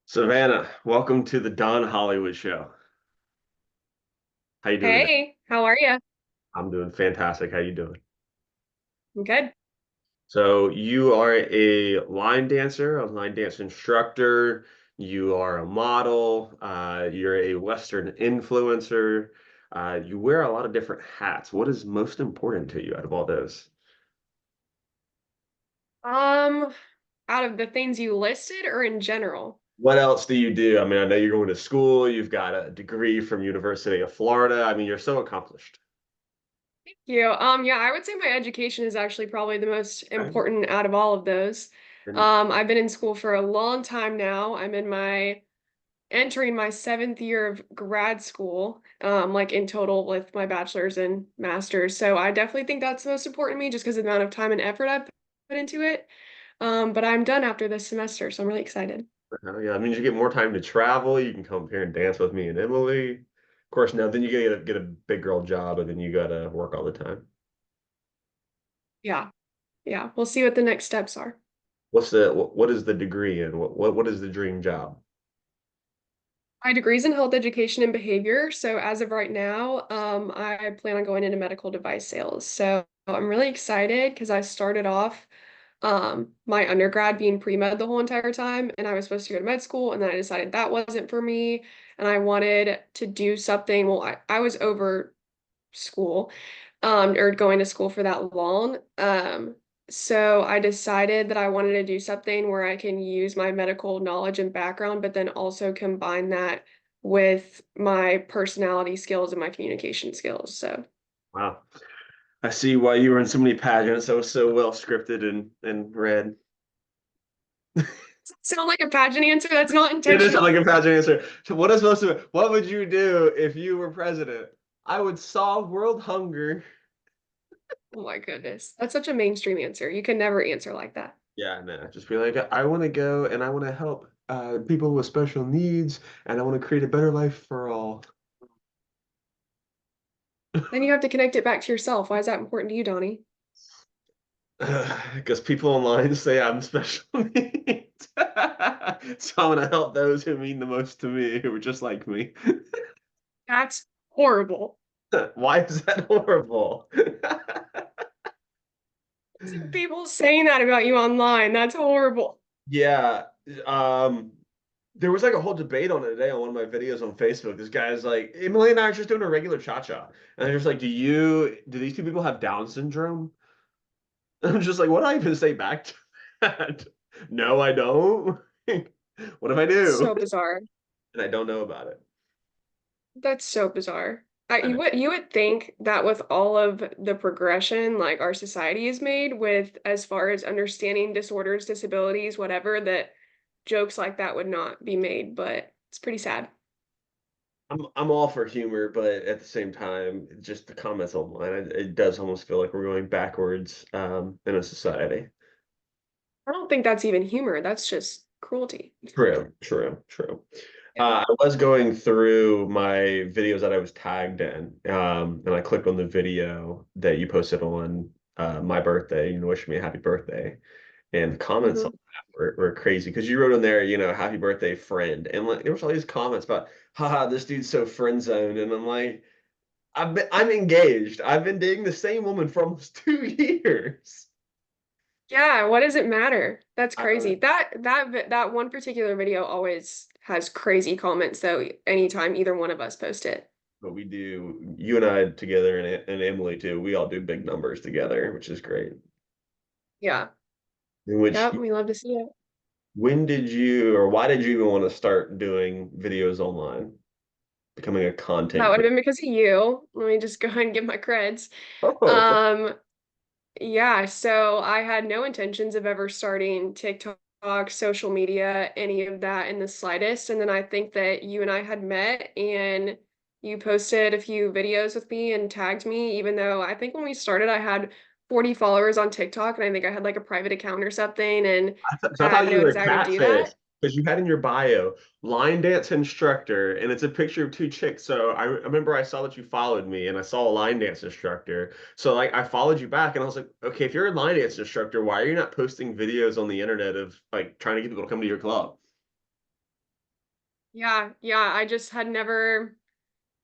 Savannah, welcome to the Don Hollywood show. How you doing today? Hey, how are you? I'm doing fantastic. How you doing? I'm good. So you are a line dancer, a line dance instructor. You are a model. You're a Western influencer. You wear a lot of different hats. What is most important to you out of all those? Um, Out of the things you listed or in general? What else do you do? I mean, I know you're going to school. You've got a degree from University of Florida. I mean, you're so accomplished. Thank you. Yeah, I would say my education is actually probably the most Okay. important out of all of those. And I've been in school for a long time now. I'm in my entering my seventh year of grad school, like in total with my bachelor's and master's. So I definitely think that's the most important to me just because of the amount of time and effort I've put into it. But I'm done after this semester, so I'm really excited. Yeah, that means you get more time to travel. You can come up here and dance with me and Emily. Of course, now then you get a big girl job, and then you gotta work all the time. Yeah. Yeah, we'll see what the next steps are. What is the degree in? What is the dream job? My degree's in health education and behavior. So as of right now, I plan on going into medical device sales. So I'm really excited because I started off my undergrad being pre-med the whole entire time, and I was supposed to go to med school, and then I decided that wasn't for me, and I wanted to do something. Well, I was over school, or going to school for that long. So I decided that I wanted to do something where I can use my medical knowledge and background, but then also combine that with my personality skills and my communication skills. So Wow, I see why you were in so many pageants. That was so well scripted and read. sound like a pageant answer. That's not It is like intentional. a pageant answer. So what is most of it? What would you do if you were president? I would solve world hunger. Oh my goodness. That's such a mainstream answer. You can never answer like that. Yeah, no, just be like, I want to go and I want to help people with special needs, and I want to create a better life for all. Then you have to connect it back to yourself. Why is that important to you, Donnie? Because people online say I'm special needs. So I want to help those who mean the most to me, who are just like me. That's horrible. Why is that horrible? People saying that about you online. That's horrible. Yeah, um, there was like a whole debate on it today on one of my videos on Facebook. This guy's like, Emily and I are just doing a regular cha-cha. And they're just like, do these two people have Down syndrome? I'm just like, what do I even say back to that? No, I don't. What if I do? So bizarre. And I don't know about it. That's so bizarre. I know. You would think that with all of the progression like our society has made with as far as understanding disorders, disabilities, whatever, that jokes like that would not be made, but it's pretty sad. I'm all for humor, but at the same time, just the comments online, it does almost feel like we're going backwards in a society. I don't think that's even humor. That's just cruelty. True, true, true. Yeah. I was going through my videos that I was tagged in, and I clicked on the video that you posted on my birthday, wishing me a happy birthday. And the comments on Mhm. that were crazy because you wrote in there, happy birthday, friend. And like there was all these comments about, haha, this dude's so friend zoned. And I'm like, I'm engaged. I've been dating the same woman for almost 2 years. Yeah, what does it matter? That's I don't know. crazy. That one particular video always has crazy comments though, anytime either one of us post it. But we do, you and I together and Emily too, we all do big numbers together, which is great. Yeah. In which, Yep, we love to see it. when did you, or why did you even want to start doing videos online, becoming a That content would have creator? been because of you. Let me just go ahead and give my creds. Oh, Um, yeah, so I had no intentions of ever starting TikTok, social media, any of that in the slightest. And then I think that you and I had met and you posted a few videos with me and tagged me, even though I think when we started, I had 40 followers on TikTok and I think I had like a private account or something and so I had thought you no were a desire to do catfish that. because you had in your bio line dance instructor, and it's a picture of two chicks. So I remember I saw that you followed me, and I saw a line dance instructor. So like I followed you back, and I was like, okay, if you're a line dance instructor, why are you not posting videos on the internet of like trying to get people to come to your club? Yeah, yeah, I just had never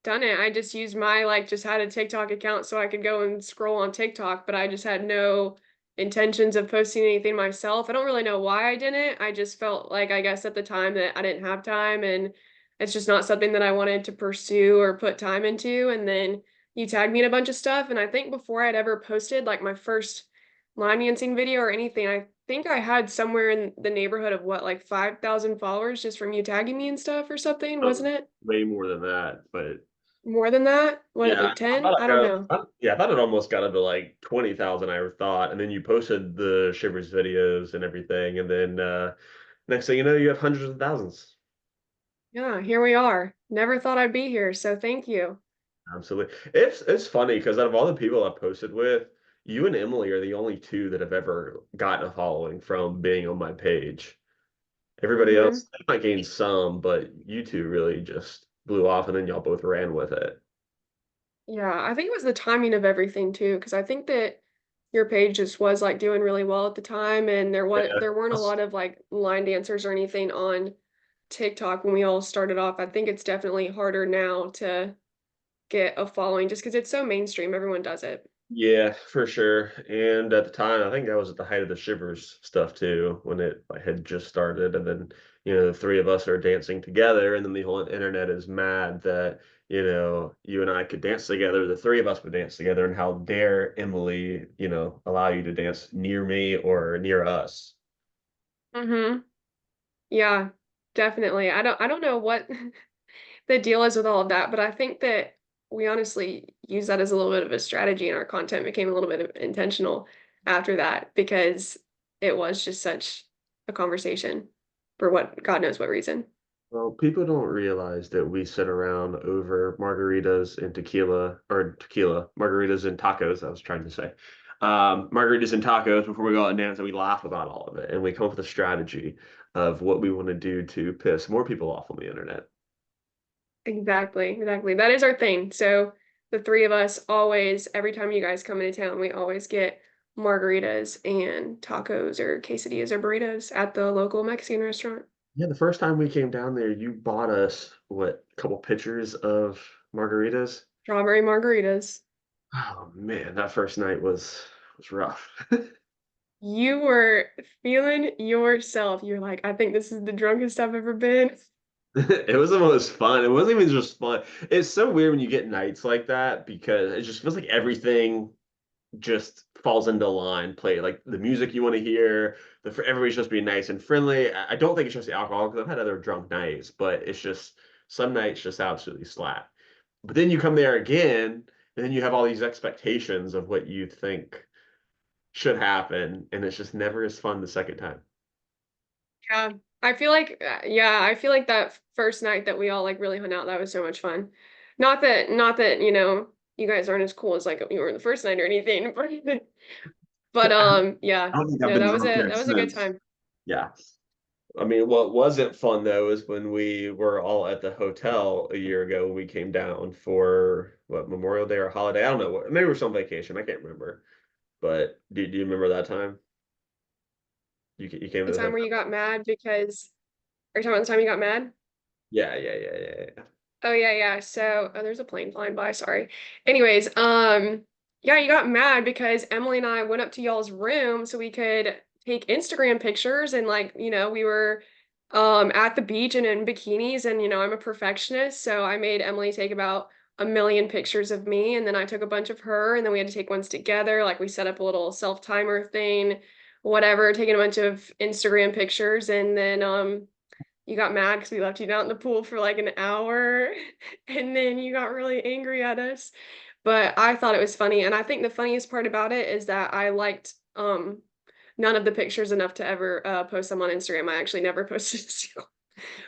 done it. I just used my like just had a TikTok account so I could go and scroll on TikTok, but I just had no intentions of posting anything myself. I don't really know why I didn't. I just felt like I guess at the time that I didn't have time and it's just not something that I wanted to pursue or put time into. And then you tagged me in a bunch of stuff. And I think before I'd ever posted like my first line dancing video or anything, I think I had somewhere in the neighborhood of what, like 5,000 followers just from you tagging me and stuff or something, wasn't it? Way more than that, but More than that? What, yeah, like I 10? thought I don't know. yeah, I thought it almost got up to like 20,000, I thought. And then you posted the Shivers videos and everything. And then next thing you know, you have hundreds of thousands. Yeah, here we are. Never thought I'd be here, so thank you. Absolutely. It's funny because out of all the people I've posted with, you and Emily are the only two that have ever gotten a following from being on my page. Everybody Hmm. else, they might gain some, but you two really just blew off and then y'all both ran with it. Yeah, I think it was the timing of everything too, because I think that your page just was like doing really well at the time, and Yeah. there weren't a lot of like line dancers or anything on TikTok when we all started off. I think it's definitely harder now to get a following just because it's so mainstream. Everyone does it. Yeah, for sure. And at the time, I think that was at the height of the Shivers stuff too, when it had just started. And then, the three of us are dancing together, and then the whole internet is mad that, you and I could dance together, the three of us would dance together, and how dare Emily, allow you to dance near me or near us. Hmm. Yeah, definitely. I don't know what the deal is with all of that, but I think that we honestly use that as a little bit of a strategy and our content became a little bit intentional after that because it was just such a conversation for what God knows what reason. Well, people don't realize that we sit around over margaritas and tequila, margaritas and tacos, I was trying to say. Margaritas and tacos before we go out and dance, and we laugh about all of it. And we come up with a strategy of what we want to do to piss more people off on the internet. Exactly, exactly. That is our thing. So the three of us always, every time you guys come into town, we always get margaritas and tacos or quesadillas or burritos at the local Mexican restaurant. Yeah, the first time we came down there, you bought us, what, a couple pitchers of margaritas? Strawberry margaritas. Oh man, that first night was rough. You were feeling yourself. You're like, I think this is the drunkest I've ever been. It was the most fun. It wasn't even just fun. It's so weird when you get nights like that because it just feels like everything just falls into line. Play like the music you want to hear. Everybody's just being nice and friendly. I don't think it's just the alcohol because I've had other drunk nights, but it's just some nights just absolutely slap. But then you come there again, and then you have all these expectations of what you think should happen, and it's just never as fun the second time. Yeah. I feel like yeah, I feel like that first night that we all like really hung out, that was so much fun. Not that, you guys aren't as cool as like you were the first night or anything, but yeah. I don't think I've No, been drunk there that was a good since. time. Yeah. I mean, what wasn't fun though is when we were all at the hotel a year ago when we came down for what, Memorial Day or holiday. I don't know what, maybe we were some vacation. I can't remember. But do you remember that time? You came to The the time where hotel? you got mad because are you talking about the time you got mad? Yeah. Oh yeah, yeah. So, oh, there's a plane flying by, sorry. Anyways, yeah, you got mad because Emily and I went up to y'all's room so we could take Instagram pictures and like, we were at the beach and in bikinis and I'm a perfectionist, so I made Emily take about a million pictures of me and then I took a bunch of her and then we had to take ones together. Like we set up a little self-timer thing, whatever, taking a bunch of Instagram pictures and then you got mad because we left you down in the pool for like an hour, and then you got really angry at us. But I thought it was funny, and I think the funniest part about it is that I liked none of the pictures enough to ever post them on Instagram. I actually never posted a single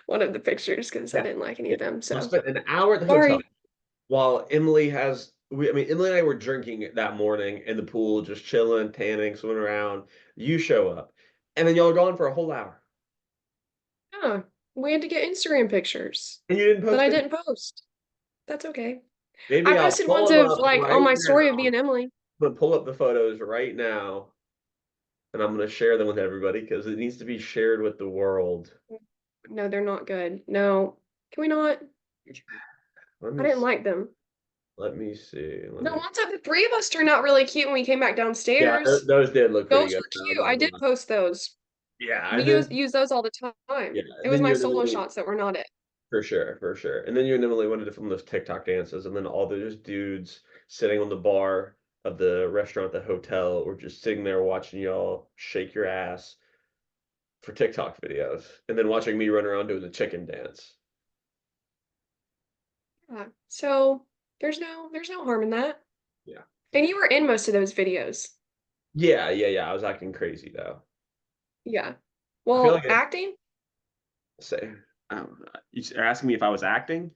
one of the pictures because I Yeah. didn't like any Yeah. of them. I So spent an hour at the hotel sorry. while I mean, Emily and I were drinking that morning in the pool, just chilling, tanning, swimming around. You show up, and then y'all are gone for a whole hour, Yeah, we had to get Instagram pictures and you didn't that post I it. didn't post. That's okay. I Maybe I'll posted pull ones them of up like on right my story of me now. and Emily. I'm gonna pull up the photos right now, and I'm gonna share them with everybody because it needs to be shared with the world. No, they're not good. No. Can we not? Let I me didn't s- like them. let me see. Let The me. ones that the three of us turned out really cute when we came back Yeah, downstairs. those did look pretty Those good. were No, I'm cute. not I gonna did lie. post those. Yeah, We and then use those all the yeah, time. It and was then my you and solo Emily shots that were not it. for sure, for sure. And then you and Emily wanted to film those TikTok dances, and then all those dudes sitting on the bar of the restaurant, at the hotel, were just sitting there watching y'all shake your ass for TikTok videos, and then watching me run around doing the chicken dance. So there's no harm in that. Yeah. And you were in most of those videos. Yeah, yeah, yeah. I was acting crazy though. Yeah. I feel like Well, I acting, say, I don't know. You're asking me if I was acting?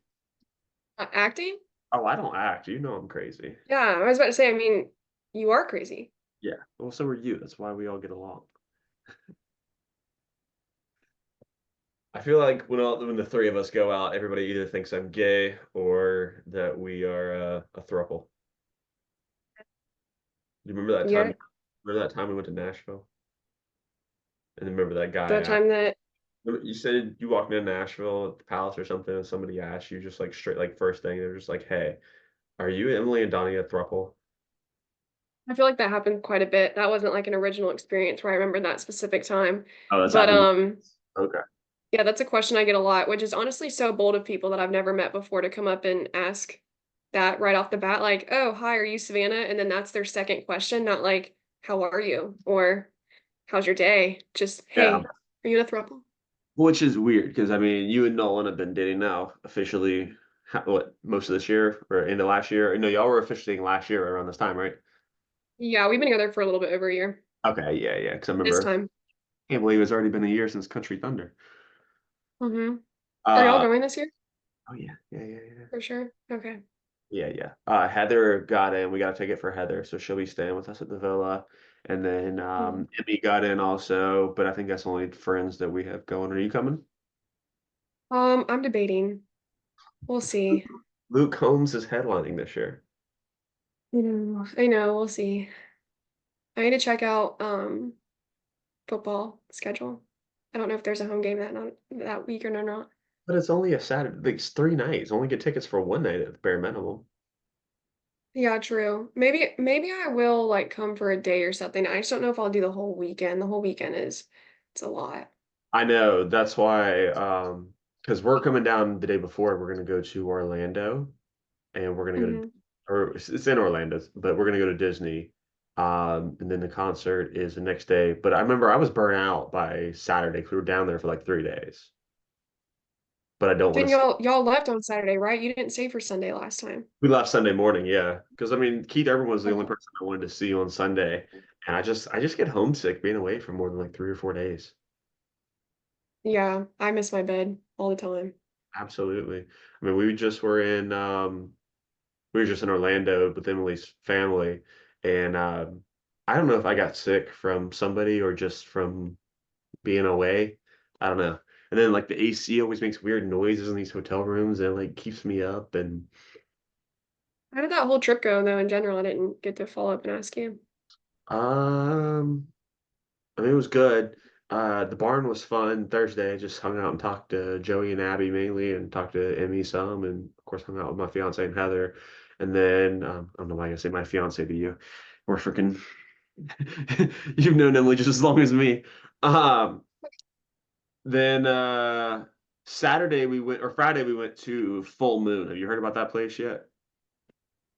acting. Oh, I don't act. You know I'm crazy. Yeah, I was about to say. I mean, you are crazy. Yeah. Well, so are you. That's why we all get along. I feel like when the three of us go out, everybody either thinks I'm gay or that we are a throuple. You remember that time? Yeah. Remember that time we went to Nashville? And then remember that guy The asked, time that you said you walked into Nashville at the Palace or something, and somebody asked you just like straight, like first thing, they were just like, "Hey, are you Emily and Donnie a throuple?" I feel like that happened quite a bit. That wasn't like an original experience where I remember that specific time. Oh, that's But happened. Okay. yeah, that's a question I get a lot, which is honestly so bold of people that I've never met before to come up and ask that right off the bat, like, "Oh, hi, are you Savannah?" And then that's their second question, not like, "How are you?" or "How's your day?" Just, Yeah. "Hey, are you in a throuple?" Which is weird because I mean, you and Nolan have been dating now officially, what, most of this year or into last year? No, y'all were officially dating last year around this time, right? Yeah, we've been together for a little bit over a year Okay, yeah, yeah. Because I this remember, time. can't believe it's already been a year since Country Thunder. Hmm. Are y'all Uh, going this year? oh yeah, yeah, yeah, yeah, For sure. Okay. yeah, yeah. Heather got in. We got a ticket for Heather, so she'll be staying with us at the villa. And then Mhm. Emmy got in also, but I think that's only friends that we have going. Are you coming? I'm debating. We'll see. Luke Combs is headlining this year. I know, we'll see. I need to check out football schedule. I don't know if there's a home game that week or not. But it's only a Saturday. Like, it's 3 nights. Only get tickets for one night at the bare minimum. Yeah, true. Maybe I will like come for a day or something. I just don't know if I'll do the whole weekend. The whole weekend is it's a lot. I know. That's why, because we're coming down the day before. We're gonna go to Orlando, and we're gonna go to, Hmm. or it's in Orlando, but we're gonna go to Disney. And then the concert is the next day. But I remember I was burnt out by Saturday because we were down there for like 3 days. But I don't want Then to. y'all left on Saturday, right? You didn't stay for Sunday last time. We left Sunday morning, yeah. Because I mean, Keith Urban was the only Okay. person I wanted to see on Sunday, and I just get homesick being away for more than like 3 or 4 days. Yeah, I miss my bed all the time. Absolutely. I mean, we were just in Orlando with Emily's family, and I don't know if I got sick from somebody or just from being away. I don't know. And then like the AC always makes weird noises in these hotel rooms and like keeps me up and How did that whole trip go though in general? I didn't get to follow up and ask you. um I mean it was good. The barn was fun. Thursday I just hung out and talked to Joey and Abby mainly and talked to Emmy some and of course hung out with my fiance and Heather. And then I don't know why I say my fiance to you. We're freaking you've known Emily just as long as me. Um then Saturday we went or Friday we went to Full Moon. Have you heard about that place yet?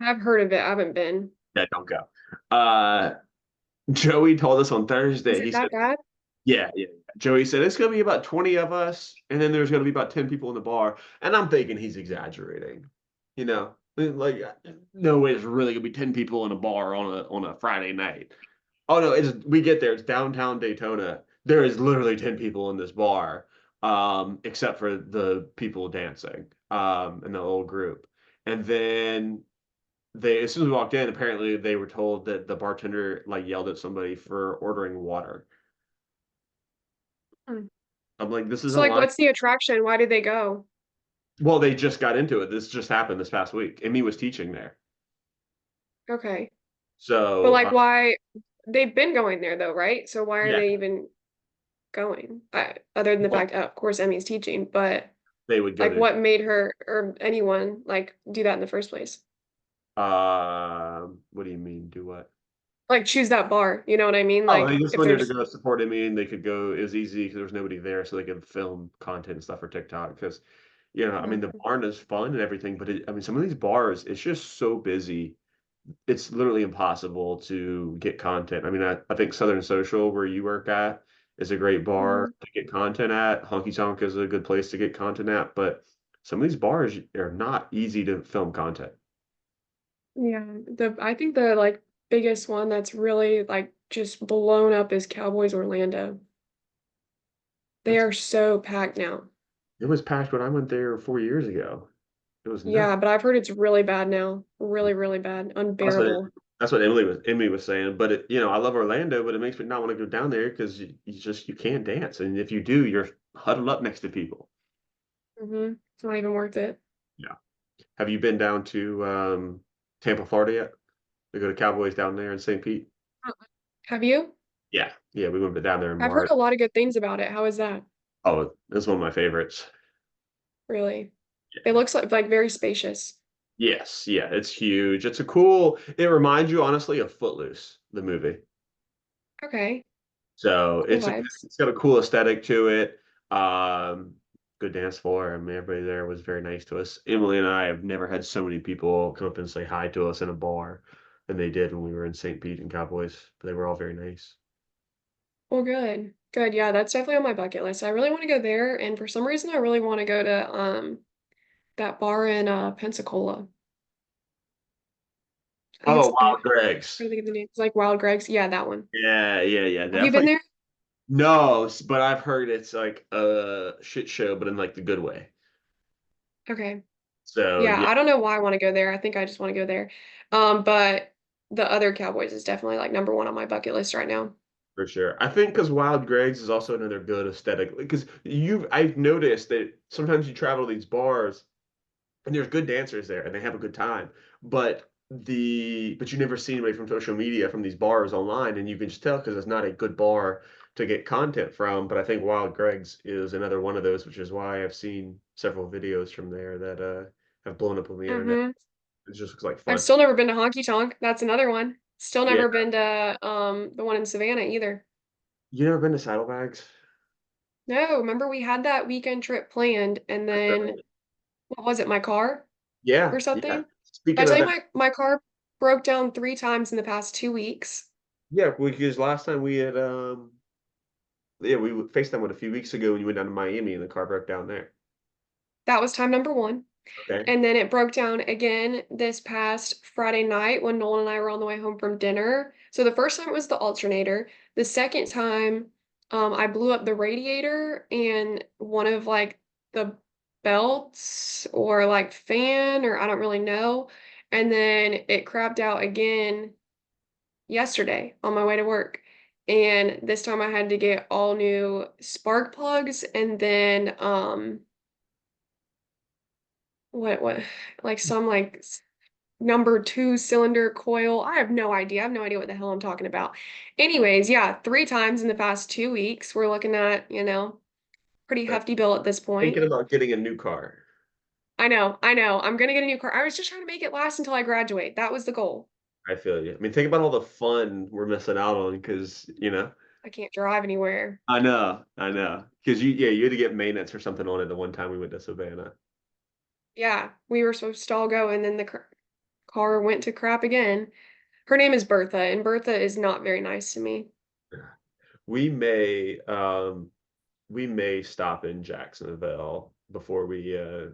I've heard of it. I haven't been. Yeah, don't go. Uh Joey told us on Is Thursday, it he said, that bad? yeah, yeah. Joey said it's gonna be about 20 of us, and then there's gonna be about 10 people in the bar. And I'm thinking he's exaggerating. You know, like no way there's really gonna be 10 people in a bar on a Friday night. Oh no, we get there, it's downtown Daytona. There is literally 10 people in this bar, except for the people dancing, in the old group. And then as soon as we walked in, apparently they were told that the bartender like yelled at somebody for ordering water. Hmm. I'm like, this So isn't like line. what's the attraction? Why did they go? Well, they just got into it. This just happened this past week. Emmy was teaching there. Okay. But So, like why they've been going there though, right? So why are yeah. they even going? Other than the Well, fact, of course, Emmy's teaching, but they would go Like to. what made her or anyone like do that in the first place? What do you mean? Do what? Like choose that bar, you know what I mean? Oh, they Like just if went there to there's go support him. And they could go. It was easy because there was nobody there, so they could film content and stuff for TikTok. Because, I mean, the Mhm. barn is fun and everything, but I mean, some of these bars, it's just so busy. It's literally impossible to get content. I mean, I think Southern Social, where you work at, is a great bar Mhm. to get content at. Honky Tonk is a good place to get content at, but some of these bars are not easy to film content. Yeah, the I think the like biggest one that's really like just blown up is Cowboys Orlando. They That's are so packed now. It was packed when I went there 4 years ago. It was nuts. Yeah, but I've heard it's really bad now. Really, really bad. That's what Unbearable. that's what Emily was saying. But I love Orlando, but it makes me not want to go down there because you can't dance, and if you do, you're huddled up next to people. It's not even worth it. Yeah. Have you been down to Tampa, Florida yet? They go to Cowboys down there in St. Pete. Uh-uh. Have you? Yeah, yeah, we went down there in I've heard March. a lot of good things about it. How is that? Oh, it's one of my favorites. Really? It looks like very spacious. Yes, yeah, it's huge. It's a cool. It reminds you honestly of Footloose, the movie. Okay. So Cool vibes. it's got a cool aesthetic to it. Good dance floor. I mean, everybody there was very nice to us. Emily and I have never had so many people come up and say hi to us in a bar than they did when we were in St. Pete and Cowboys. They were all very nice. Well, good. Good. Yeah, that's definitely on my bucket list. I really want to go there, and for some reason I really want to go to that bar in Pensacola. I think Oh, it's Wild Greg's. trying to think of the name. It's like Wild Greg's. Yeah, that one. Yeah, yeah, yeah, Have you been definitely. there? No, but I've heard it's like a shit show, but in like the good way. Okay. So Yeah, yeah, I don't know why I want to go there. I think I just want to go there. But the other Cowboys is definitely like number one on my bucket list right now. for sure. I think because Wild Greg's is also another good aesthetic. Because I've noticed that sometimes you travel to these bars and there's good dancers there and they have a good time, but you never see anybody from social media from these bars online, and you can just tell because it's not a good bar to get content from. But I think Wild Greg's is another one of those, which is why I've seen several videos from there that have blown up on the internet. hmm It just looks like I've fun. still never been to Honky Tonk. That's another one. Still Yeah, never been to the one in Savannah either. you never been to Saddlebags? No, remember we had that weekend trip planned and then what was it, my car Yeah, or yeah. something? Did I Speaking tell of you that, my car broke down 3 times in the past 2 weeks? yeah, because last time we had yeah, we FaceTime with a few weeks ago when you went down to Miami and the car broke down there. That was time number one. Okay. And then it broke down again this past Friday night when Nolan and I were on the way home from dinner. So the first time it was the alternator. The second time, I blew up the radiator and one of like the belts or like fan or I don't really know. And then it crapped out again yesterday on my way to work. And this time I had to get all new spark plugs and then what like some like number two cylinder coil. I have no idea. I have no idea what the hell I'm talking about. Anyways, yeah, 3 times in the past 2 weeks. We're looking at, pretty Uh, hefty bill at this point. Thinking about getting a new car. I know, I know. I'm gonna get a new car. I was just trying to make it last until I graduate. That was the goal. I feel you. I mean, think about all the fun we're missing out on because. I can't drive anywhere. I know. Because you had to get maintenance or something on it the one time we went to Savannah. Yeah, we were supposed to all go, and then the car went to crap again. Her name is Bertha, and Bertha is not very nice to me. We may we may stop in Jacksonville before we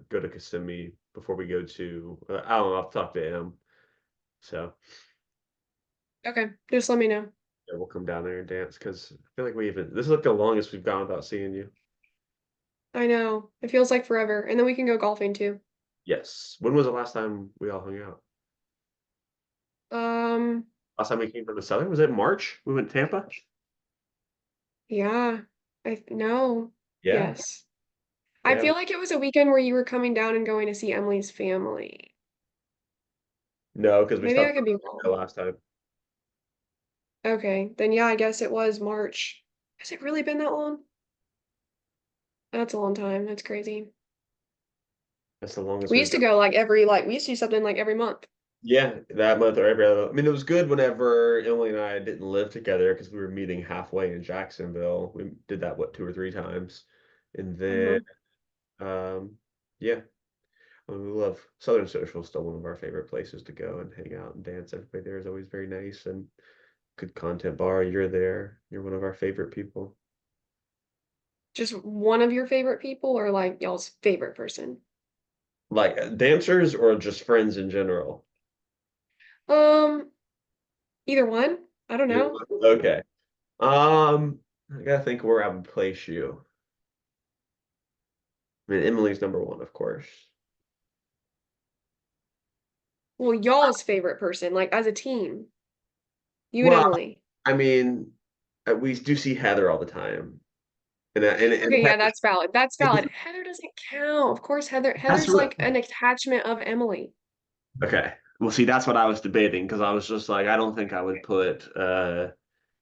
go to Kissimmee before we go to I don't know, I'll talk to him. So Okay, just let me know. yeah, we'll come down there and dance because I feel like we even this is like the longest we've gone without seeing you. I know. It feels like forever. And then we can go golfing too. Yes. When was the last time we all hung out? Um, Last time we came from the southern? Was it March? We went to Tampa? yeah. No. Yeah. Yes. I Yeah. feel like it was a weekend where you were coming down and going to see Emily's family. No, because we Maybe I stopped could be the wrong. last time. Okay, then yeah, I guess it was March. Has it really been that long? That's a long time. That's crazy. That's the longest We we've used to done. go like every like we used to do something like every month. Yeah, that month or every other. I mean, it was good whenever Emily and I didn't live together because we were meeting halfway in Jacksonville. We did that, what, 2 or 3 times. And then, Hmm. um, yeah, I mean, we love Southern Social, is still one of our favorite places to go and hang out and dance. Everybody there is always very nice and good content bar. You're there. You're one of our favorite people. Just one of your favorite people or like y'all's favorite person? Like dancers or just friends in general? Um, Either one. I don't Yeah. know. Okay. I gotta think where I would place you. I mean, Emily's number one, of course. Well, y'all's favorite person, like as a team, you and Well, Emily. I mean, we do see Heather all the time, and Okay, yeah, Heather, that's valid. That's it valid. doesn't- Heather doesn't count. Of course, that's Heather's what. like an attachment of Emily. Okay, well, see, that's what I was debating because I was just like, I don't think I would put.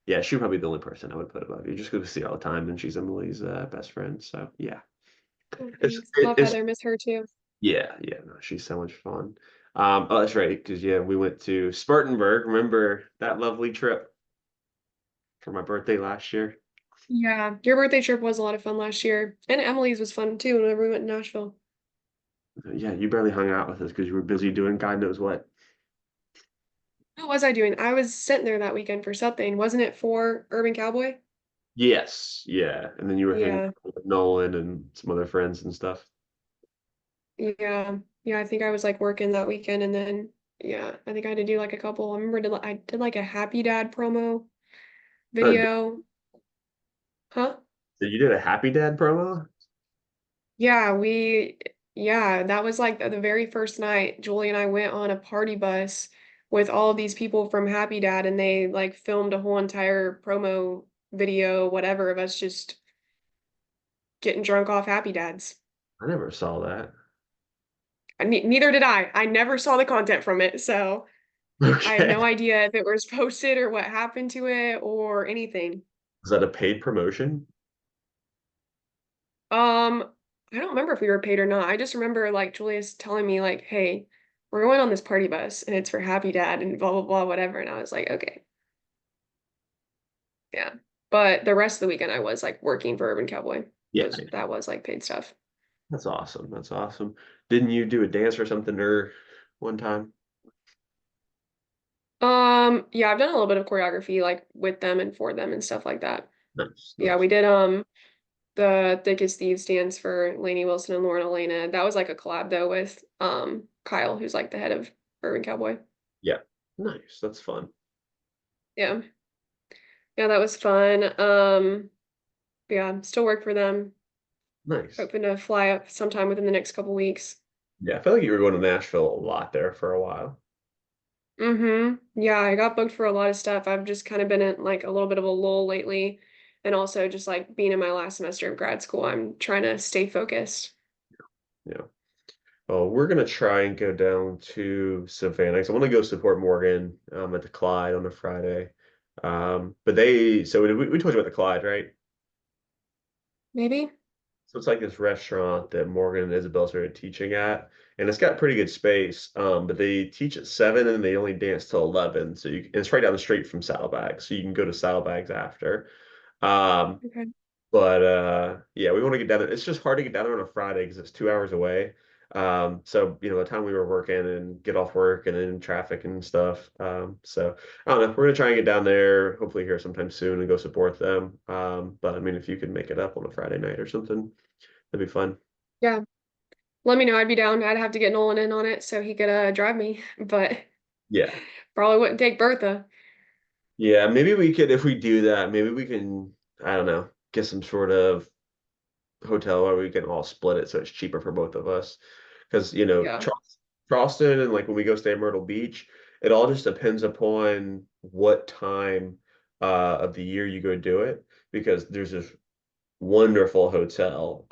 Yeah, she'd probably be the only person I would put above you, just because we see her all the time, and she's Emily's best friend. So yeah, Oh, it's thanks. it, Love it's Heather, miss her too. yeah, no, she's so much fun. Oh, that's right, because yeah, we went to Spartanburg. Remember that lovely trip for my birthday last year? Yeah, your birthday trip was a lot of fun last year. And Emily's was fun too whenever we went to Nashville. Yeah, you barely hung out with us because you were busy doing God knows what. What was I doing? I was sitting there that weekend for something. Wasn't it for Urban Cowboy? Yes, yeah. And then you were hanging Yeah, out with Nolan and some other friends and stuff. yeah. Yeah, I think I was like working that weekend and then yeah, I think I had to do like a couple. I remember I did like a Happy Dad promo Oh, video. Huh? so you did a Happy Dad promo? Yeah, yeah, that was like the very first night. Julie and I went on a party bus with all of these people from Happy Dad, and they like filmed a whole entire promo video, whatever, of us just getting drunk off Happy Dads. I never saw that. Neither did I. I never saw the content from it, so I have Okay. no idea if it was posted or what happened to it or anything. Was that a paid promotion? Um, I don't remember if we were paid or not. I just remember like Julius telling me like, "Hey, we're going on this party bus and it's for Happy Dad and blah blah blah whatever." And I was like, "Okay." Yeah. But the rest of the weekend I was like working for Urban Cowboy. Yeah, Those yeah. that was like paid stuff. That's awesome. That's awesome. Didn't you do a dance or something or one time? Yeah, I've done a little bit of choreography like with them and for them and stuff like that. Nice, Yeah, nice. we did the Thickest Thieves dance for Lainey Wilson and Lauren Elena. That was like a collab though with Kyle, who's like the head of Urban Cowboy. Yeah. Nice. That's fun. Yeah. Yeah, that was fun. Yeah, still work for them. Nice. Hoping to fly up sometime within the next couple weeks. Yeah, I feel like you were going to Nashville a lot there for a while. Yeah, I got booked for a lot of stuff. I've just kind of been in like a little bit of a lull lately. And also just like being in my last semester of grad school, I'm trying to stay focused. Yeah. Well, we're gonna try and go down to Savannah because I want to go support Morgan at the Clyde on a Friday. But so we told you about the Clyde, right? Maybe? So it's like this restaurant that Morgan and Isabel started teaching at, and it's got pretty good space. But they teach at 7 and they only dance till 11. And it's right down the street from Saddlebags, so you can go to Saddlebags after. Um, Okay. But yeah, we want to get down there. It's just hard to get down there on a Friday because it's 2 hours away. So the time we were working and get off work and in traffic and stuff. So I don't know. We're gonna try and get down there, hopefully here sometime soon and go support them. But I mean, if you could make it up on a Friday night or something, that'd be fun. Yeah. Let me know. I'd be down. I'd have to get Nolan in on it so he could drive me, but Yeah. probably wouldn't take Bertha. Yeah, maybe we could if we do that, maybe we can, I don't know, get some sort of hotel where we can all split it so it's cheaper for both of us. Because, Yeah. Charleston and like when we go stay at Myrtle Beach, it all just depends upon what time of the year you go do it. Because there's this wonderful hotel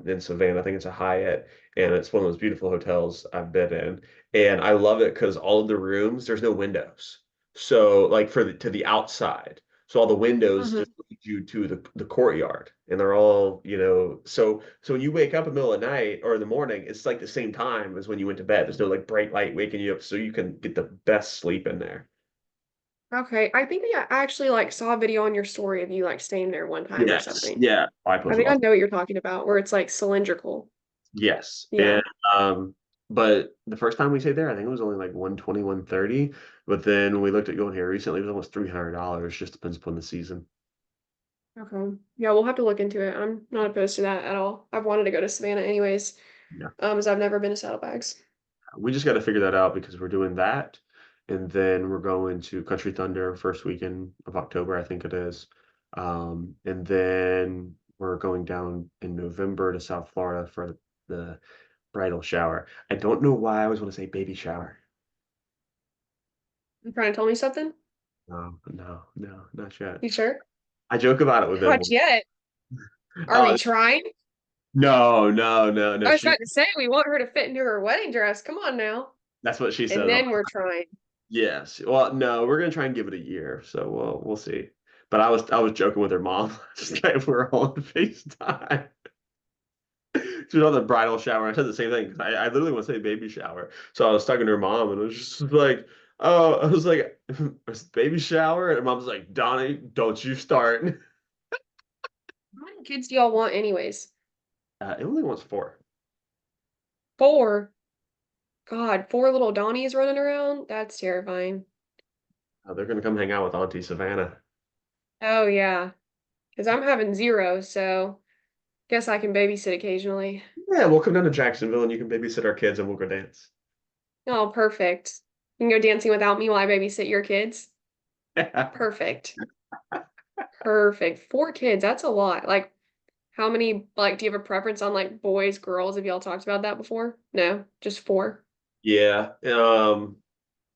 in Savannah. I think it's a Hyatt, and it's one of those beautiful hotels I've been in. And I love it because all of the rooms, there's no windows. So like to the outside. So all the windows Mhm. just lead you to the courtyard, and they're all, so when you wake up in the middle of the night or in the morning, it's like the same time as when you went to bed. There's no like bright light waking you up, so you can get the best sleep in there. Okay, I think I actually like saw a video on your story of you like staying there one time or Yes. something. Yeah. I I posted think I about. know what you're talking about, where it's like cylindrical. Yes. Yeah. And but the first time we stayed there, I think it was only like 120, 130. But then when we looked at going here recently, it was almost $300. Just depends upon the season. Okay. Yeah, we'll have to look into it. I'm not opposed to that at all. I've wanted to go to Savannah anyways, Yeah. as I've never been to Saddlebags. We just got to figure that out because we're doing that. And then we're going to Country Thunder first weekend of October, I think it is. And then we're going down in November to South Florida for the bridal shower. I don't know why I always want to say baby shower. You trying to tell me something? No, no, no, not yet. You sure? I joke about it with them. Not yet. Are we Uh, trying? no, no, no, no. I was about to say we want her to fit into her wedding dress. Come on now. That's what she And says. then we're trying. Yes. Well, no, we're gonna try and give it a year, so we'll see. But I was joking with her mom, just like we were all on FaceTime. She was on the bridal shower. I said the same thing because I literally want to say baby shower. So I was talking to her mom, and it was just like, oh, I was like, "It's baby shower," and her mom's like, "Donnie, don't you start." How many kids do y'all want anyways? It only wants four. Four. God, four little Donnies running around? That's terrifying. They're gonna come hang out with Auntie Savannah. Oh yeah. Because I'm having zero, so guess I can babysit occasionally. Yeah, we'll come down to Jacksonville, and you can babysit our kids, and we'll go dance. Oh, perfect. You can go dancing without me while I babysit your kids. Perfect. Perfect. Four kids, that's a lot. Like, how many, like, do you have a preference on like boys, girls? Have y'all talked about that before? No, just four. Yeah.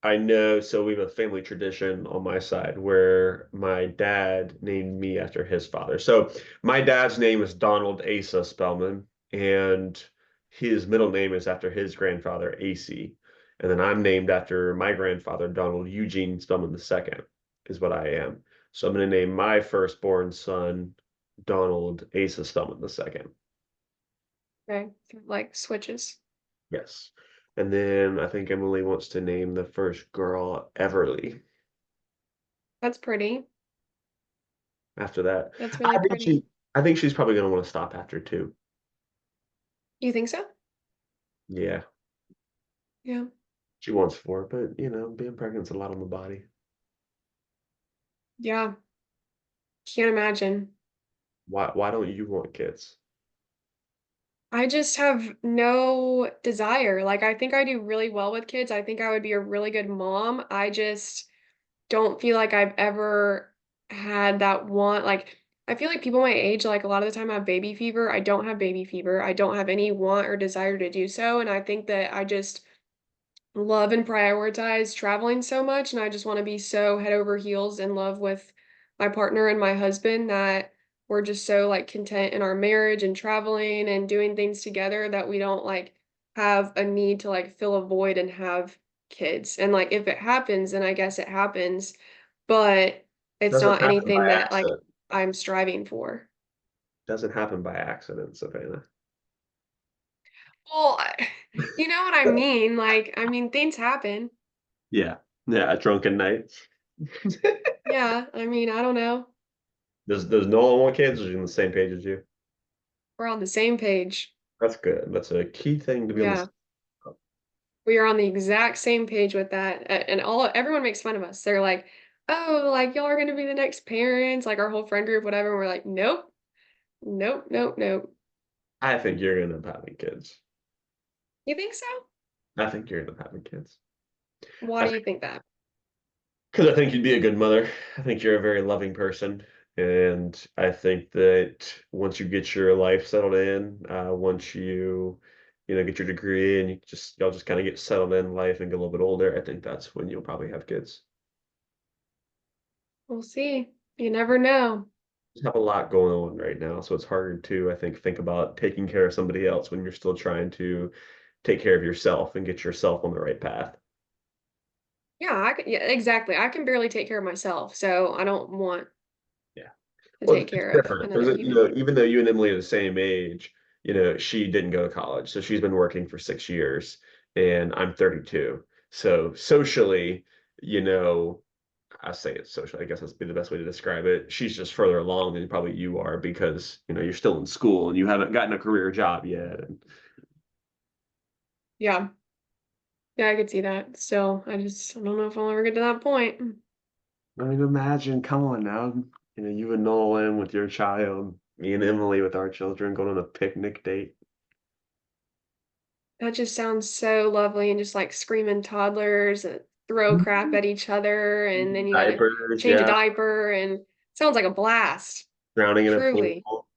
I know. So we have a family tradition on my side where my dad named me after his father. So my dad's name is Donald Asa Spellman, and his middle name is after his grandfather, AC. And then I'm named after my grandfather, Donald Eugene Spellman II, is what I am. So I'm going to name my firstborn son Donald Asa Spellman II. Okay. Like switches. Yes. And then I think Emily wants to name the first girl Everly That's pretty. after that. That's I really think she pretty. I think she's probably gonna want to stop after two. You think so? Yeah. Yeah. She wants four, but being pregnant's a lot on the body. Yeah. Can't imagine. Why don't you want kids? I just have no desire. Like, I think I do really well with kids. I think I would be a really good mom. I just don't feel like I've ever had that want. Like, I feel like people my age, like, a lot of the time have baby fever. I don't have baby fever. I don't have any want or desire to do so. And I think that I just love and prioritize traveling so much, and I just want to be so head over heels in love with my partner and my husband that we're just so like content in our marriage and traveling and doing things together that we don't like have a need to like fill a void and have kids. And like if it happens, then I guess it happens, but it's Doesn't not happen anything by that like accident. I'm striving for. Doesn't happen by accident, Savannah. Well, you know what I mean? Like, I mean, things happen. Yeah. Yeah, a drunken night. Yeah, I mean, I don't know. Does no one want kids or is he on the same page as you? We're on the same page. That's good. That's a key thing to be on the Yeah, we are on the exact same page with that. And everyone makes fun of us. They're like, "Oh, like y'all are gonna be the next parents," like our whole friend group, whatever. And we're like, "Nope, nope, nope, nope." I think you're gonna end up having kids. You think so? I think you're gonna end up having kids. Why do you think that? Because I think you'd be a good mother. I think you're a very loving person. And I think that once you get your life settled in, once you get your degree and y'all just kind of get settled in life and get a little bit older, I think that's when you'll probably have kids. We'll see. You never know. Just have a lot going on right now, so it's hard to, I think about taking care of somebody else when you're still trying to take care of yourself and get yourself on the right path. Yeah, yeah, exactly. I can barely take care of myself, so I don't want to Well, take it's care of different another because, human. even though you and Emily are the same age, she didn't go to college. So she's been working for 6 years and I'm 32. So socially, you know, I say it's social. I guess that's be the best way to describe it. She's just further along than probably you are because, you're still in school and you haven't gotten a career job yet. And Yeah. Yeah, I could see that. Still, I don't know if I'll ever get to that point. I mean, imagine, come on now, you and Nolan with your child, me and Emily with our children going on a picnic date. That just sounds so lovely and just like screaming toddlers and throw crap at each other and then you gotta Diapers, change a yeah, diaper and sounds like a blast. drowning in a Truly. pool.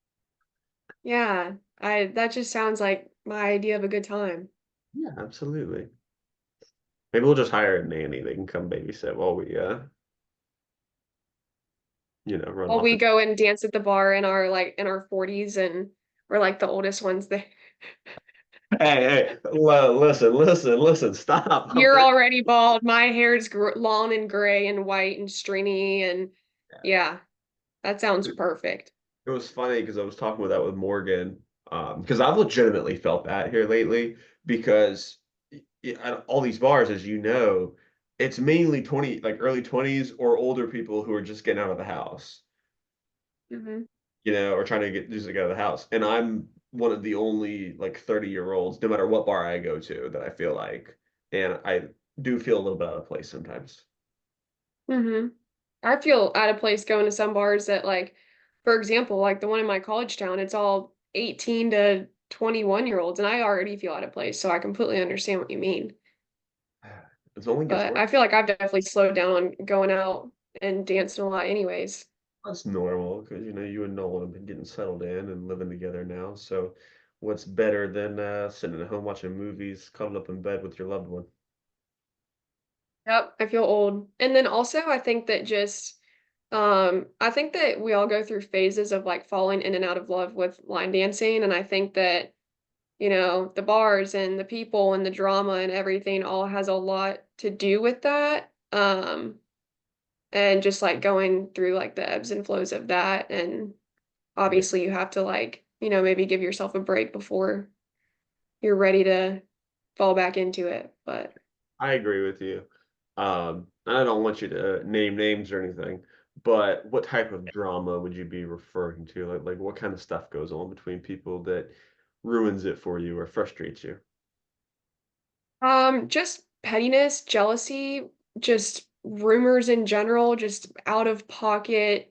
Yeah. I that just sounds like my idea of a good time. Yeah, absolutely. Maybe we'll just hire a nanny. They can come babysit while we, run While off. we go and dance at the bar in our like in our 40s and we're like the oldest ones there. Hey, listen, stop. I'm You're 30. already bald. My hair's long and gray and white and stringy and yeah, that sounds perfect. It was funny because I was talking with that with Morgan, because I've legitimately felt that here lately because at all these bars, as you know, it's mainly 20, like early 20s or older people who are just getting out of the house, Hmm. or trying to get out of the house. And I'm one of the only like 30-year-olds, no matter what bar I go to, that I feel like, and I do feel a little bit out of place sometimes. Hmm. I feel out of place going to some bars that like, for example, like the one in my college town, it's all 18 to 21-year-olds, and I already feel out of place, so I completely understand what you mean. It only gets But worse. I feel like I've definitely slowed down on going out and dancing a lot anyways. That's normal because you and Nolan have been getting settled in and living together now. So, what's better than sitting at home watching movies, cuddled up in bed with your loved one? Yep, I feel old. And then also I think that just I think that we all go through phases of like falling in and out of love with line dancing, and I think that the bars and the people and the drama and everything all has a lot to do with that. And just like going through like the ebbs and flows of that. And Yeah, obviously you have to like, maybe give yourself a break before you're ready to fall back into it. But I agree with you. I don't want you to name names or anything, but what type of drama would you be referring to? Like what kind of stuff goes on between people that ruins it for you or frustrates you? just pettiness, jealousy, just rumors in general, just out of pocket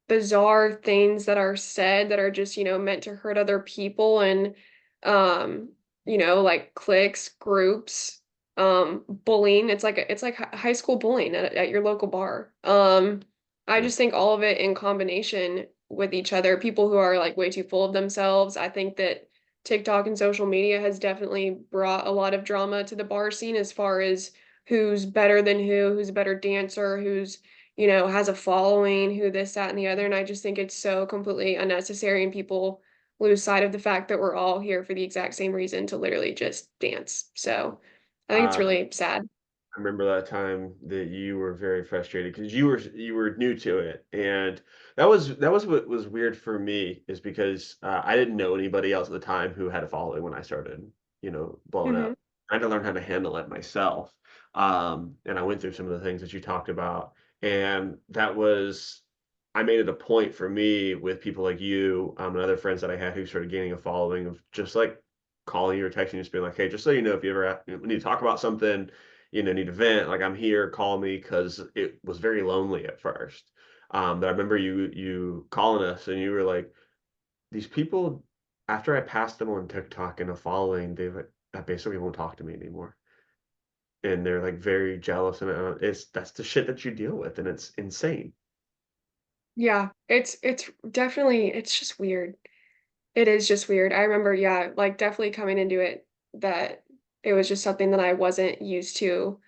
bizarre things that are said that are just, meant to hurt other people and um, like cliques, groups, bullying. It's like high school bullying at your local bar. I Yeah. just think all of it in combination with each other, people who are like way too full of themselves. I think that TikTok and social media has definitely brought a lot of drama to the bar scene as far as who's better than who's a better dancer, who's has a following, who this, that, and the other. And I just think it's so completely unnecessary, and people lose sight of the fact that we're all here for the exact same reason to literally just dance. So I think it's Uh, really sad. I remember that time that you were very frustrated because you were new to it, and that was what was weird for me is because I didn't know anybody else at the time who had a following when I started, blowing Hmm. up. I had to learn how to handle it myself, and I went through some of the things that you talked about, and that was I made it a point for me with people like you, and other friends that I had who started gaining a following of just like calling you or texting you, just being like, hey, just so you know, if you ever need to talk about something need to vent, like I'm here, call me, because it was very lonely at first. But I remember you calling us and you were like, these people, after I passed them on TikTok and a following, they like that basically won't talk to me anymore. And they're like very jealous, and that's the shit that you deal with, and it's insane. Yeah, it's definitely it's just weird. It is just weird. I remember, yeah, like definitely coming into it that it was just something that I wasn't used to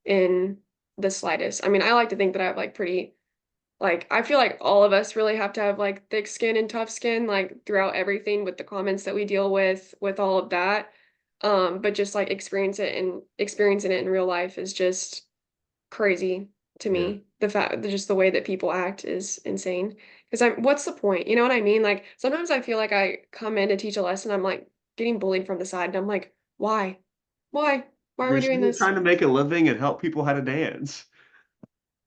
in the slightest. I mean, I like to think that I have like pretty like I feel like all of us really have to have like thick skin and tough skin like throughout everything with the comments that we deal with all of that. But just like experiencing it in real life is just crazy to Yeah. me. The fact just the way that people act is insane. Because what's the point? You know what I mean? Like sometimes I feel like I come in to teach a lesson, I'm like getting bullied from the side, and I'm like, why? Why? Why are You're we just doing this? trying to make a living and help people how to dance.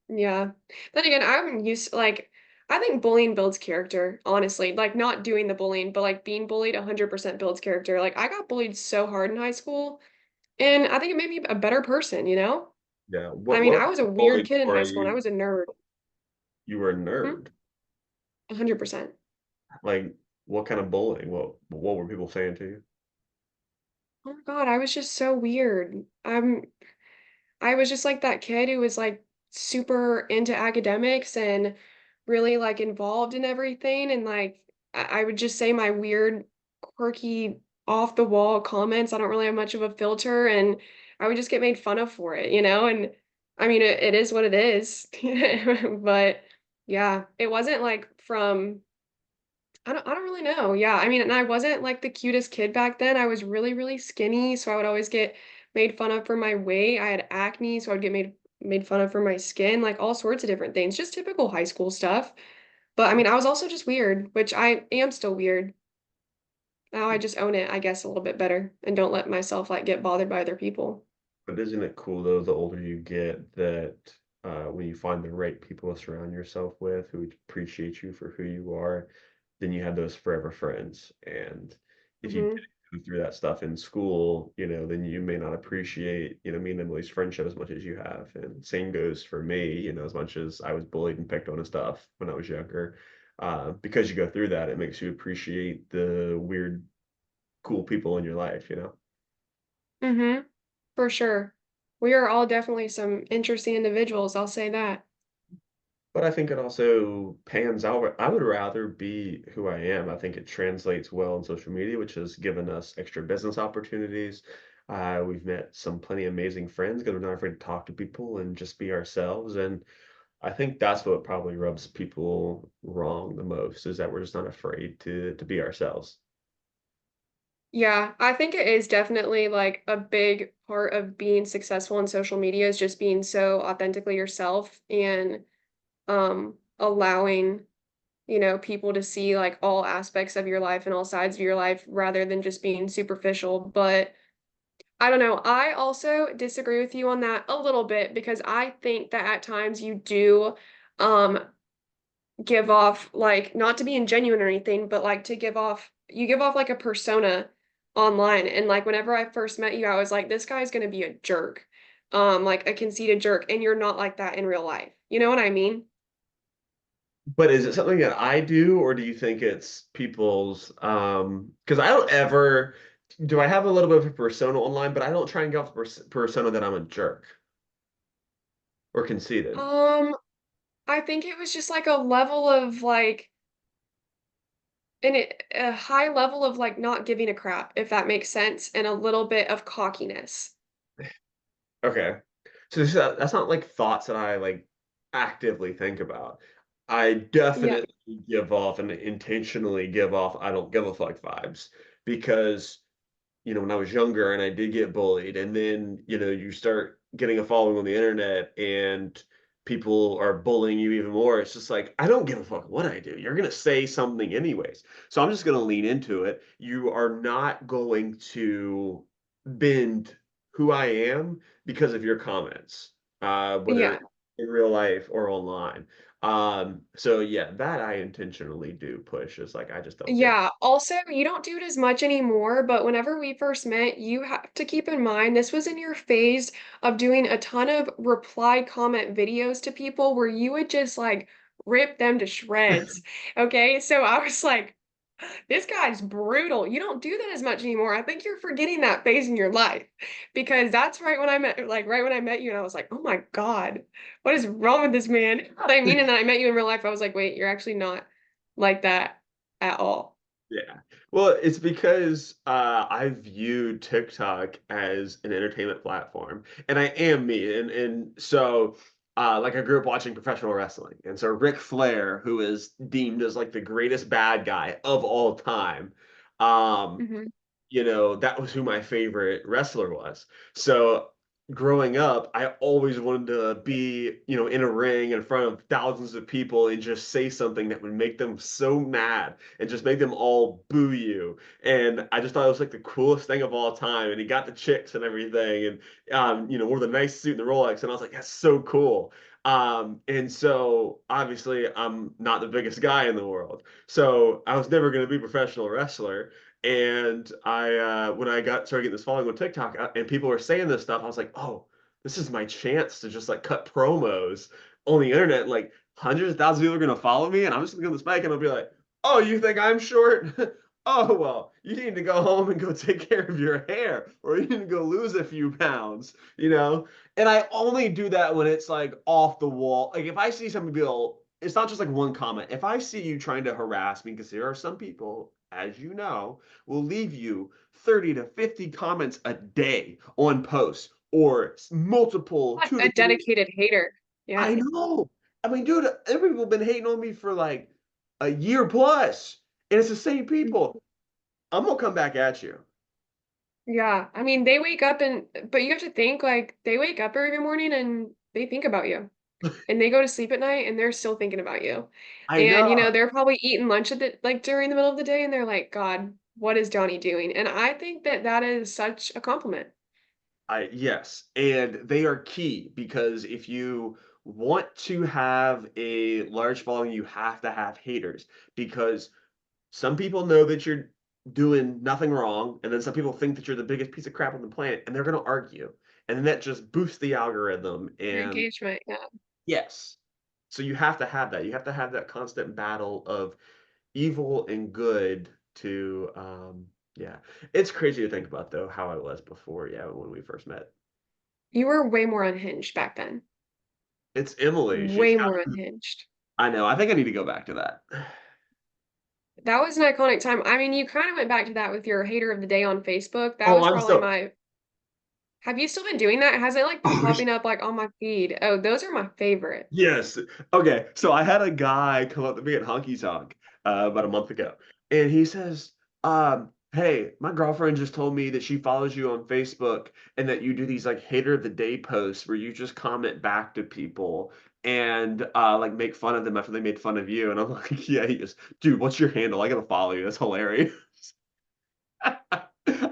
Yeah. Then again, I'm used like I think bullying builds character, honestly. Like not doing the bullying, but like being bullied 100% builds character. Like I got bullied so hard in high school, and I think it made me a better person, you know? Yeah. I mean, What I were was a you weird bullied kid in for? high school and I was a nerd. You were a Hmm? nerd. 100%. Like, what kind of bullying? What were people saying to you? Oh my God, I was just so weird. I was just like that kid who was like super into academics and really like involved in everything. And like I would just say my weird, quirky, off the wall comments. I don't really have much of a filter and I would just get made fun of for it, you know? And I mean, it is what it is. But yeah, it wasn't like from I don't really know. Yeah. I mean, and I wasn't like the cutest kid back then. I was really, really skinny, so I would always get made fun of for my weight. I had acne, so I'd get made fun of for my skin, like all sorts of different things, just typical high school stuff. But I mean, I was also just weird, which I am still weird. Now I just own it, I guess, a little bit better and don't let myself like get bothered by other people. But isn't it cool though, the older you get, that when you find the right people to surround yourself with who appreciate you for who you are, then you have those forever friends. And if you Hmm. didn't go through that stuff in school, then you may not appreciate, me and Emily's friendship as much as you have. And same goes for me, as much as I was bullied and picked on and stuff when I was younger. Because you go through that, it makes you appreciate the weird, cool people in your life. Hmm. For sure. We are all definitely some interesting individuals, I'll say that. But I think it also pans out. I would rather be who I am. I think it translates well in social media, which has given us extra business opportunities. We've met some plenty amazing friends because we're not afraid to talk to people and just be ourselves. And I think that's what probably rubs people wrong the most is that we're just not afraid to be ourselves. Yeah, I think it is definitely like a big part of being successful in social media is just being so authentically yourself and allowing, people to see like all aspects of your life and all sides of your life rather than just being superficial. But I don't know. I also disagree with you on that a little bit because I think that at times you do um give off like not to be ingenuine or anything, but like to give off you give off like a persona online. And like whenever I first met you, I was like, this guy's gonna be a jerk. Like a conceited jerk, and you're not like that in real life. You know what I mean? But is it something that I do, or do you think it's people's? Because I don't ever do. I have a little bit of a persona online, but I don't try and get off the persona that I'm a jerk or conceited. Um, I think it was just like a level of like a high level of like not giving a crap, if that makes sense, and a little bit of cockiness. Okay, so that's not like thoughts that I like actively think about. I Yeah. definitely give off and intentionally give off I don't give a fuck vibes because when I was younger and I did get bullied, and then, you start getting a following on the internet and people are bullying you even more. It's just like, I don't give a fuck what I do. You're going to say something anyways. So I'm just going to lean into it. You are not going to bend who I am because of your comments, whether Yeah. in real life or online. So yeah, that I intentionally do push is like, I just don't give. Yeah. Also, you don't do it as much anymore, but whenever we first met, you have to keep in mind this was in your phase of doing a ton of reply comment videos to people where you would just like rip them to shreds. Okay. So I was like, this guy's brutal. You don't do that as much anymore. I think you're forgetting that phase in your life because that's right when I met, like right when I met you, and I was like, oh my God, what is wrong with this man? You know what I mean? And then I met you in real life. I was like, wait, you're actually not like that at all. Yeah. Well, it's because I view TikTok as an entertainment platform, and I am me, and so like I grew up watching professional wrestling, and so Ric Flair, who is deemed as like the greatest bad guy of all time, um, Hmm. that was who my favorite wrestler was. So growing up, I always wanted to be, in a ring in front of thousands of people and just say something that would make them so mad and just make them all boo you. And I just thought it was like the coolest thing of all time. And he got the chicks and everything, and wore the nice suit and the Rolex, and I was like, that's so cool. And so obviously I'm not the biggest guy in the world. So I was never going to be a professional wrestler. And when I got started getting this following on TikTok, and people were saying this stuff, I was like, oh, this is my chance to just like cut promos on the internet. Like hundreds of thousands of people are gonna follow me, and I'm just gonna go on this bike and I'll be like, oh, you think I'm short? Oh, well, you need to go home and go take care of your hair, or you need to go lose a few pounds, you know? And I only do that when it's like off the wall. Like if I see somebody it's not just like one comment. If I see you trying to harass me, because there are some people, as you know, will leave you 30 to 50 comments a day on posts or multiple Like 2 to a 3. dedicated hater. I Yeah. know. I mean, dude, every people been hating on me for like a year plus, and it's the same people. I'm gonna come back at you. Yeah. I mean, they wake up but you have to think like they wake up every morning and they think about you. And they go to sleep at night and they're still thinking about you. I And, know. they're probably eating lunch like during the middle of the day and they're like, God, what is Johnny doing? And I think that that is such a compliment. Yes, and they are key because if you want to have a large following, you have to have haters because some people know that you're doing nothing wrong, and then some people think that you're the biggest piece of crap on the planet, and they're going to argue. And then that just boosts the algorithm. Your And engagement, yeah. yes, so you have to have that. You have to have that constant battle of evil and good to, yeah. It's crazy to think about, though, how I was before, yeah, when we first met. You were way more unhinged back then. It's Emily. She's Way more got, unhinged. I know. I think I need to go back to that. That was an iconic time. I mean, you kind of went back to that with your hater of the day on Facebook. That Oh, was I'm probably so, my Have you still been doing that? Has it like been oh, popping up like on my feed? Oh, those are my favorite. yes. Okay. So I had a guy come up to me at Honky Tonk about a month ago, and he says, "Hey, my girlfriend just told me that she follows you on Facebook and that you do these like hater of the day posts where you just comment back to people and like make fun of them after they made fun of you." And I'm like, "Yeah." He goes, "Dude, what's your handle? I gotta follow you. That's hilarious."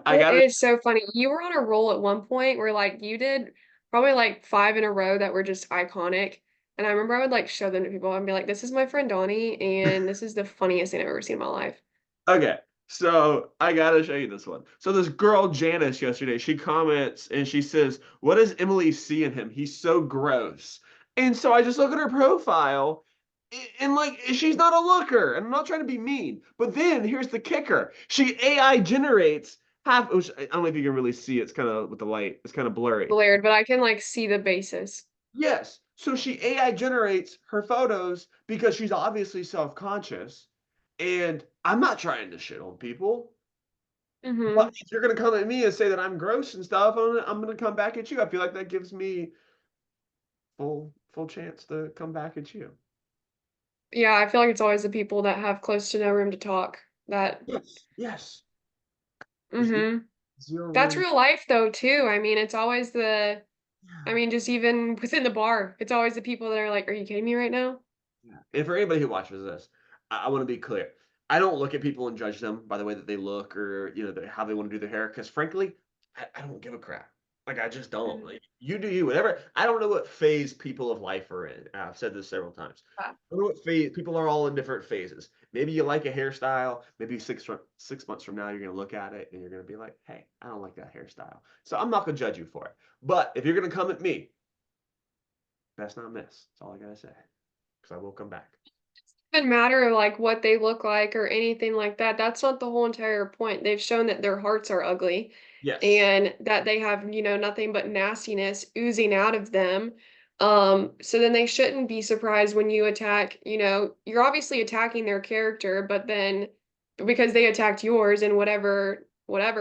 I It gotta. is so funny. You were on a roll at one point where like you did probably like five in a row that were just iconic. And I remember I would like show them to people and be like, this is my friend Donnie, and this is the funniest thing I've ever seen in my life. Okay, so I gotta show you this one. So this girl Janice yesterday, she comments and she says, "What does Emily see in him? He's so gross." And so I just look at her profile, and like she's not a looker. And I'm not trying to be mean, but then here's the kicker: she AI generates half. Which I don't know if you can really see. It's kind of with the light. It's kind of blurry. Blared, but I can like see the basis. Yes. So she AI generates her photos because she's obviously self-conscious. And I'm not trying to shit on people. But Hmm. if you're gonna come at me and say that I'm gross and stuff, I'm gonna come back at you. I feel like that gives me full chance to come back at you. Yeah, I feel like it's always the people that have close to no room to talk that Yes, yes. There's hmm zero That's room. real life though too. I mean, it's always I Yeah, mean, just even within the bar, it's always the people that are like, "Are you kidding me right now?" yeah. And for anybody who watches this, I want to be clear. I don't look at people and judge them by the way that they look or how they want to do their hair. Because frankly, I don't give a crap. Like I just don't. Mhm. Like you do you. Whatever. I don't know what phase people of life are in. I've said this several times. Yeah. I don't know what phase people are all in different phases. Maybe you like a hairstyle. Maybe 6 months from now you're gonna look at it and you're gonna be like, hey, I don't like that hairstyle. So I'm not gonna judge you for it. But if you're gonna come at me, best not miss. That's all I gotta say. Because I will come back. Doesn't matter like what they look like or anything like that. That's not the whole entire point. They've shown that their hearts are ugly Yes. and that they have, nothing but nastiness oozing out of them. So then they shouldn't be surprised when you attack, you're obviously attacking their character, but then because they attacked yours and whatever.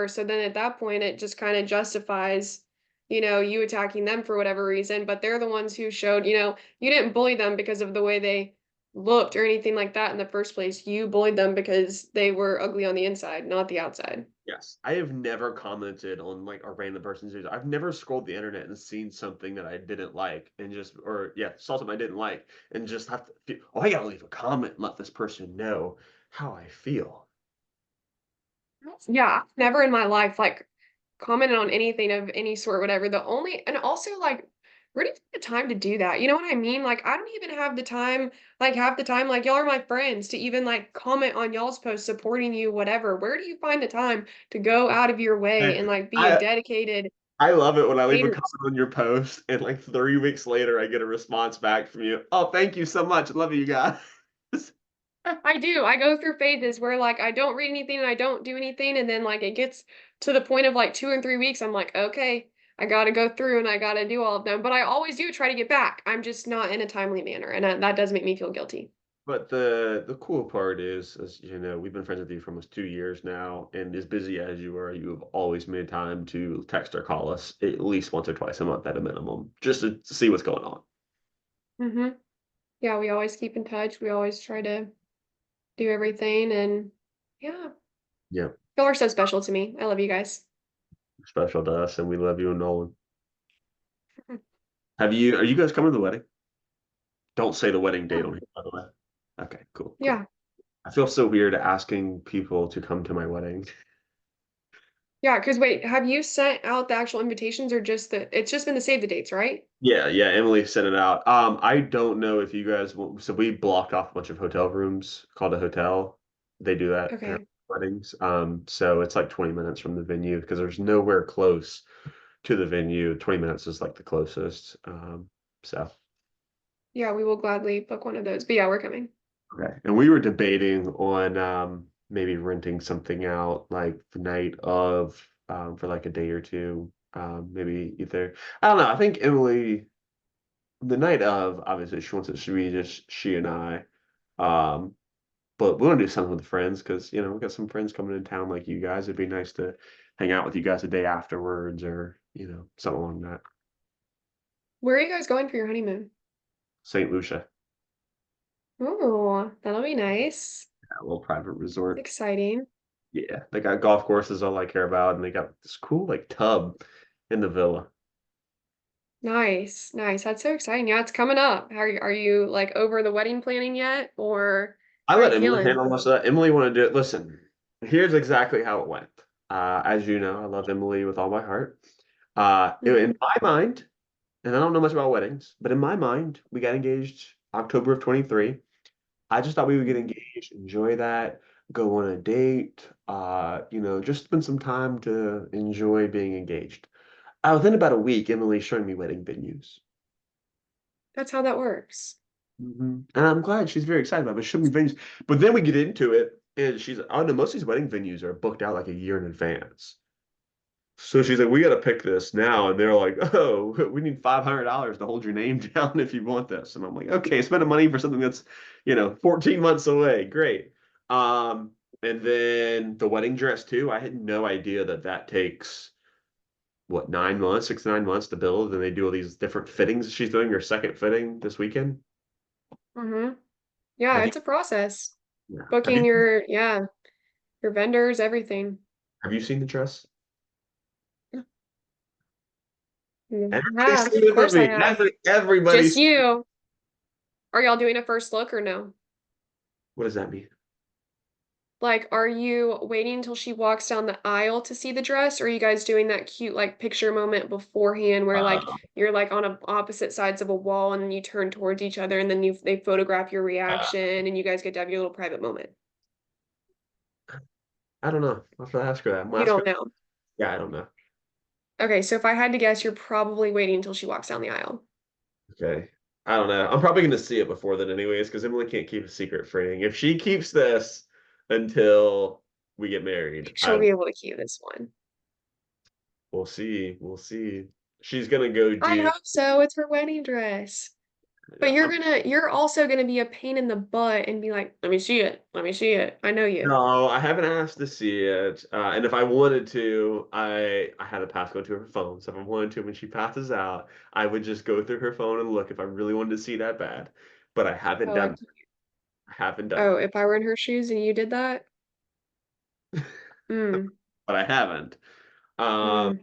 So then at that point it just kind of justifies, you attacking them for whatever reason, but they're the ones who showed, you didn't bully them because of the way looked or anything like that in the first place. You bullied them because they were ugly on the inside, not the outside. Yes, I have never commented on like a random person's news. I've never scrolled the internet and seen something that I didn't like and just, or yeah, saw something I didn't like and just have to feel, oh, I gotta leave a comment and let this person know how I feel. Yeah, never in my life like commented on anything of any sort, whatever. The only and also like where do you get the time to do that? You know what I mean? Like I don't even have the time, like half the time, like y'all are my friends to even like comment on y'all's posts supporting you, whatever. Where do you find the time to go out of your way and like be a I dedicated I love it when I leave a haters? comment on your post and like 3 weeks later I get a response back from you. Oh, thank you so much. Love you guys. I do. I go through phases where like I don't read anything and I don't do anything, and then like it gets to the point of like 2 and 3 weeks. I'm like, okay, I got to go through and I got to do all of them. But I always do try to get back. I'm just not in a timely manner, and that does make me feel guilty. But the cool part is, as you know, we've been friends with you for almost 2 years now, and as busy as you are, you have always made time to text or call us at least once or twice a month at a minimum, just to see what's going on. Hmm. Yeah, we always keep in touch. We always try to do everything, and yeah, Yeah, y'all are so special to me. I love you guys. special to us, and we love you and Nolan. Are you guys coming to the wedding? Don't say the wedding date Yeah, on here, by the way. Okay, cool, cool. yeah, I feel so weird asking people to come to my wedding. yeah. Because wait, have you sent out the actual invitations or just the? It's just been the save the dates, right? Yeah, yeah, Emily sent it out. I don't know if you guys want, so we blocked off a bunch of hotel rooms called a hotel. They do that at Okay. weddings. So it's like 20 minutes from the venue because there's nowhere close to the venue. 20 minutes is like the closest. So Yeah, we will gladly book one of those. But yeah, we're coming. okay. And we were debating on maybe renting something out like the night of for like a day or two. Maybe either I don't know. I think Emily the night of, obviously, she wants it to be just she and I. Um, but we want to do something with friends because we got some friends coming in town like you guys. It'd be nice to hang out with you guys a day afterwards, or something along that. Where are you guys going for your honeymoon? St. Lucia, Oh, that'll be nice. a little private resort. Exciting. Yeah, they got golf courses all I care about, and they got this cool like tub in the villa. Nice, nice. That's so exciting. Yeah, it's coming up. Are you like over the wedding planning yet, or I how are let you Emily feeling? handle most of that. Emily wanted to do it. Listen, here's exactly how it went. As you know, I love Emily with all my heart. In Hmm. my mind, and I don't know much about weddings, but in my mind, we got engaged October of 23. I just thought we would get Hmm. engaged, enjoy that, go on a date, just spend some time to enjoy being engaged. Within about a week, Emily's showing me wedding venues. That's how that works. And I'm glad she's very excited about it, but showing me venues. But then we get into it, and she's like, oh no, most of these wedding venues are booked out like a year in advance. So she's like, we got to pick this now. And they're like, oh, we need $500 to hold your name down if you want this. And I'm like, okay, spending money for something that's, 14 months away. Great. And then the wedding dress too. I had no idea that that takes what, 9 months, 6 to 9 months to build. And they do all these different fittings. She's doing her second fitting this weekend. Hmm. Yeah, Have you, it's a process. yeah. Booking your vendors, everything. Have you seen the dress? I Everybody's have, seen of it but course I me. have. Just Everybody's. you. Are y'all doing a first look or no? What does that mean? Like, are you waiting until she walks down the aisle to see the dress, or are you guys doing that cute like picture moment beforehand where like Uh, you're like on opposite sides of a wall and then you turn towards each other and then they photograph your uh, reaction and you guys get to have your little private moment? I don't know. I'll have to ask her that. I'm gonna You ask her. don't know. Yeah, I don't know. Okay, so if I had to guess, you're probably waiting until she walks down the aisle. Okay. I don't know. I'm probably going to see it before then, anyways, because Emily can't keep a secret for anything. If she keeps this until we get married, She'll be able to keep this one. we'll see. We'll see. She's gonna go I do. hope so. It's her wedding dress. But you're also gonna be a pain in the butt and be like, let me see it. Let me see it. I know you. No, I haven't asked to see it. And if I wanted to, I had a passcode to her phone. So if I wanted to, when she passes out, I would just go through her phone and look if I really wanted to see that bad. But I haven't Oh, I done can't. I haven't done Oh, if I were in her shoes and you did that? it, Mm, but I haven't. Um, mm.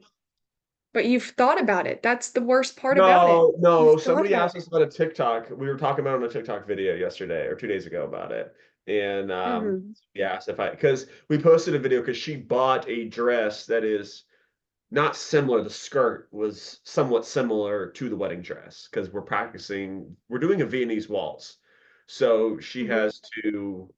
But you've thought about it. That's the worst part about it. no, You've no. thought Somebody about asked us about a TikTok. We were talking about it on a TikTok video yesterday or 2 days ago about it. And it. Hmm. we asked if I, because we posted a video because she bought a dress that is not similar. The skirt was somewhat similar to the wedding dress because we're doing a Viennese waltz. So she Hmm. has to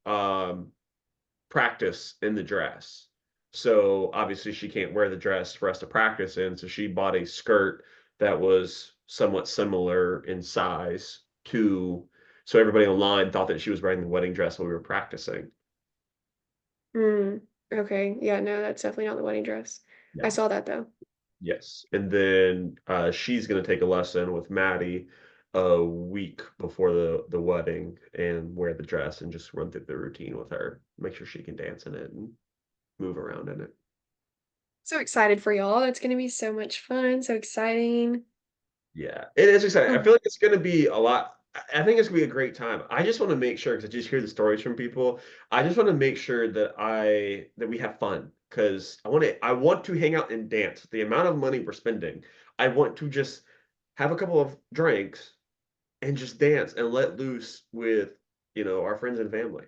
practice in the dress. So obviously she can't wear the dress for us to practice in. So she bought a skirt that was somewhat similar in size to, so everybody online thought that she was wearing the wedding dress while we were practicing. Mm. Okay. Yeah, no, that's definitely not the wedding dress. I Yeah. saw that though. Yes. And then she's going to take a lesson with Maddie a week before the wedding and wear the dress and just run through the routine with her. Make sure she can dance in it and move around in it. So excited for y'all. That's gonna be so much fun. So exciting. Yeah, it is exciting. I Hmm. feel like it's going to be a lot. I think it's going to be a great time. I just want to make sure because I just hear the stories from people. I just want to make sure that we have fun because I want to hang out and dance. The amount of money we're spending, I want to just have a couple of drinks and just dance and let loose with, our friends and family.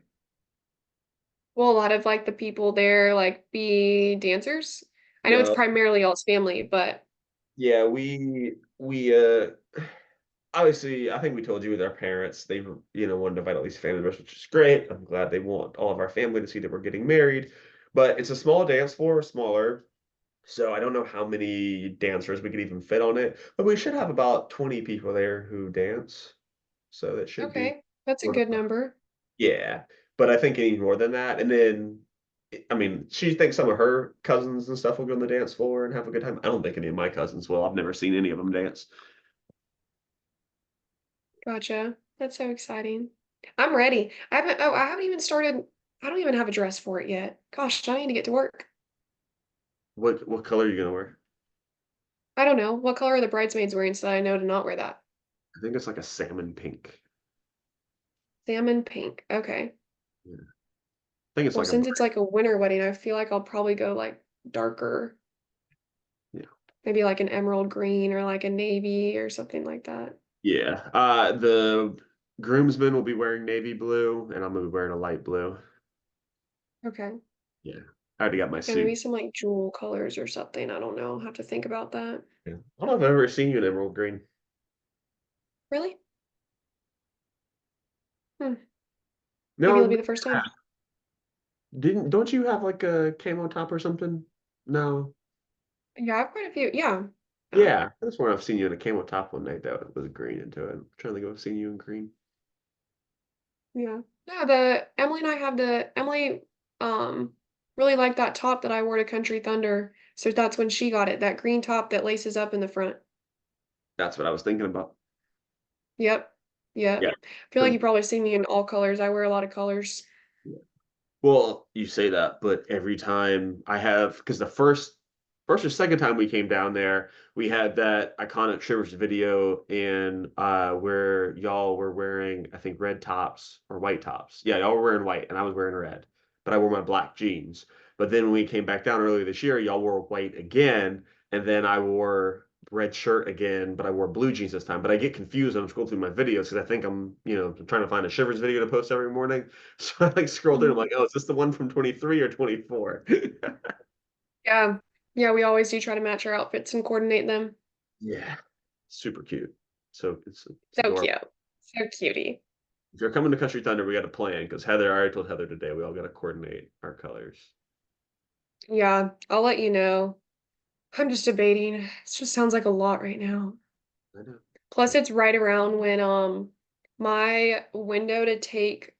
Will a lot of like the people there like be dancers? I know it's No, primarily y'all's family, but yeah, we obviously I think we told you with our parents, they wanted to invite at least family members, which is great. I'm glad they want all of our family to see that we're getting married. But it's a small dance floor, smaller. So I don't know how many dancers we could even fit on it, but we should have about 20 people there who dance. So that should be okay, that's a more than good fine. number. Yeah, but I think any more than that, and then I mean, she thinks some of her cousins and stuff will go on the dance floor and have a good time. I don't think any of my cousins will. I've never seen any of them dance. Gotcha. That's so exciting. I'm ready. I haven't even started. I don't even have a dress for it yet. Gosh, I need to get to work. What color are you gonna wear? I don't know. What color are the bridesmaids wearing so that I know to not wear that? I think it's like a salmon pink. Salmon pink. Okay. Yeah. I think it's Well, like a since it's like a winter wedding, I feel like I'll probably go like darker, yeah. maybe like an emerald green or like a navy or something like that. Yeah. The groomsmen will be wearing navy blue, and I'm gonna be wearing a light blue. Okay. Yeah. I already got my Yeah, maybe suit. some like jewel colors or something. I don't know. I'll have to think about that. Yeah. I don't know if I've ever seen you in emerald green. Really? Hmm. Maybe it'll No, be the first time. don't you have like a camo top or something? No. Yeah, I have quite a few. Yeah. Yeah. Yeah, that's where I've seen you in a camo top one night that was green into it. I'm trying to go see you in green. Yeah. Yeah, the Emily and I have the Emily really liked that top that I wore to Country Thunder. So that's when she got it, that green top that laces up in the front. That's what I was thinking about. Yep. Yeah. Yep. I feel like you probably see me in all colors. I wear a lot of colors. Well, you say that, but every time I have, because the first or second time we came down there, we had that iconic Shivers video and where y'all were wearing, I think, red tops or white tops. Yeah, y'all were wearing white and I was wearing red, but I wore my black jeans. But then when we came back down earlier this year, y'all wore white again, and then I wore red shirt again, but I wore blue jeans this time. But I get confused when I'm scrolling through my videos because I think I'm trying to find a Shivers video to post every morning. So I like scroll through. I'm Mhm. like, oh, is this the one from 23 or 24? Yeah. Yeah, we always do try to match our outfits and coordinate them. Yeah, super cute. So it's So adorable. cute. So cutie. If you're coming to Country Thunder, we got to plan because Heather, I already told Heather today, we all got to coordinate our colors. Yeah, I'll let you know. I'm just debating. It just sounds like a lot right now. I know. Plus it's right around when my window to take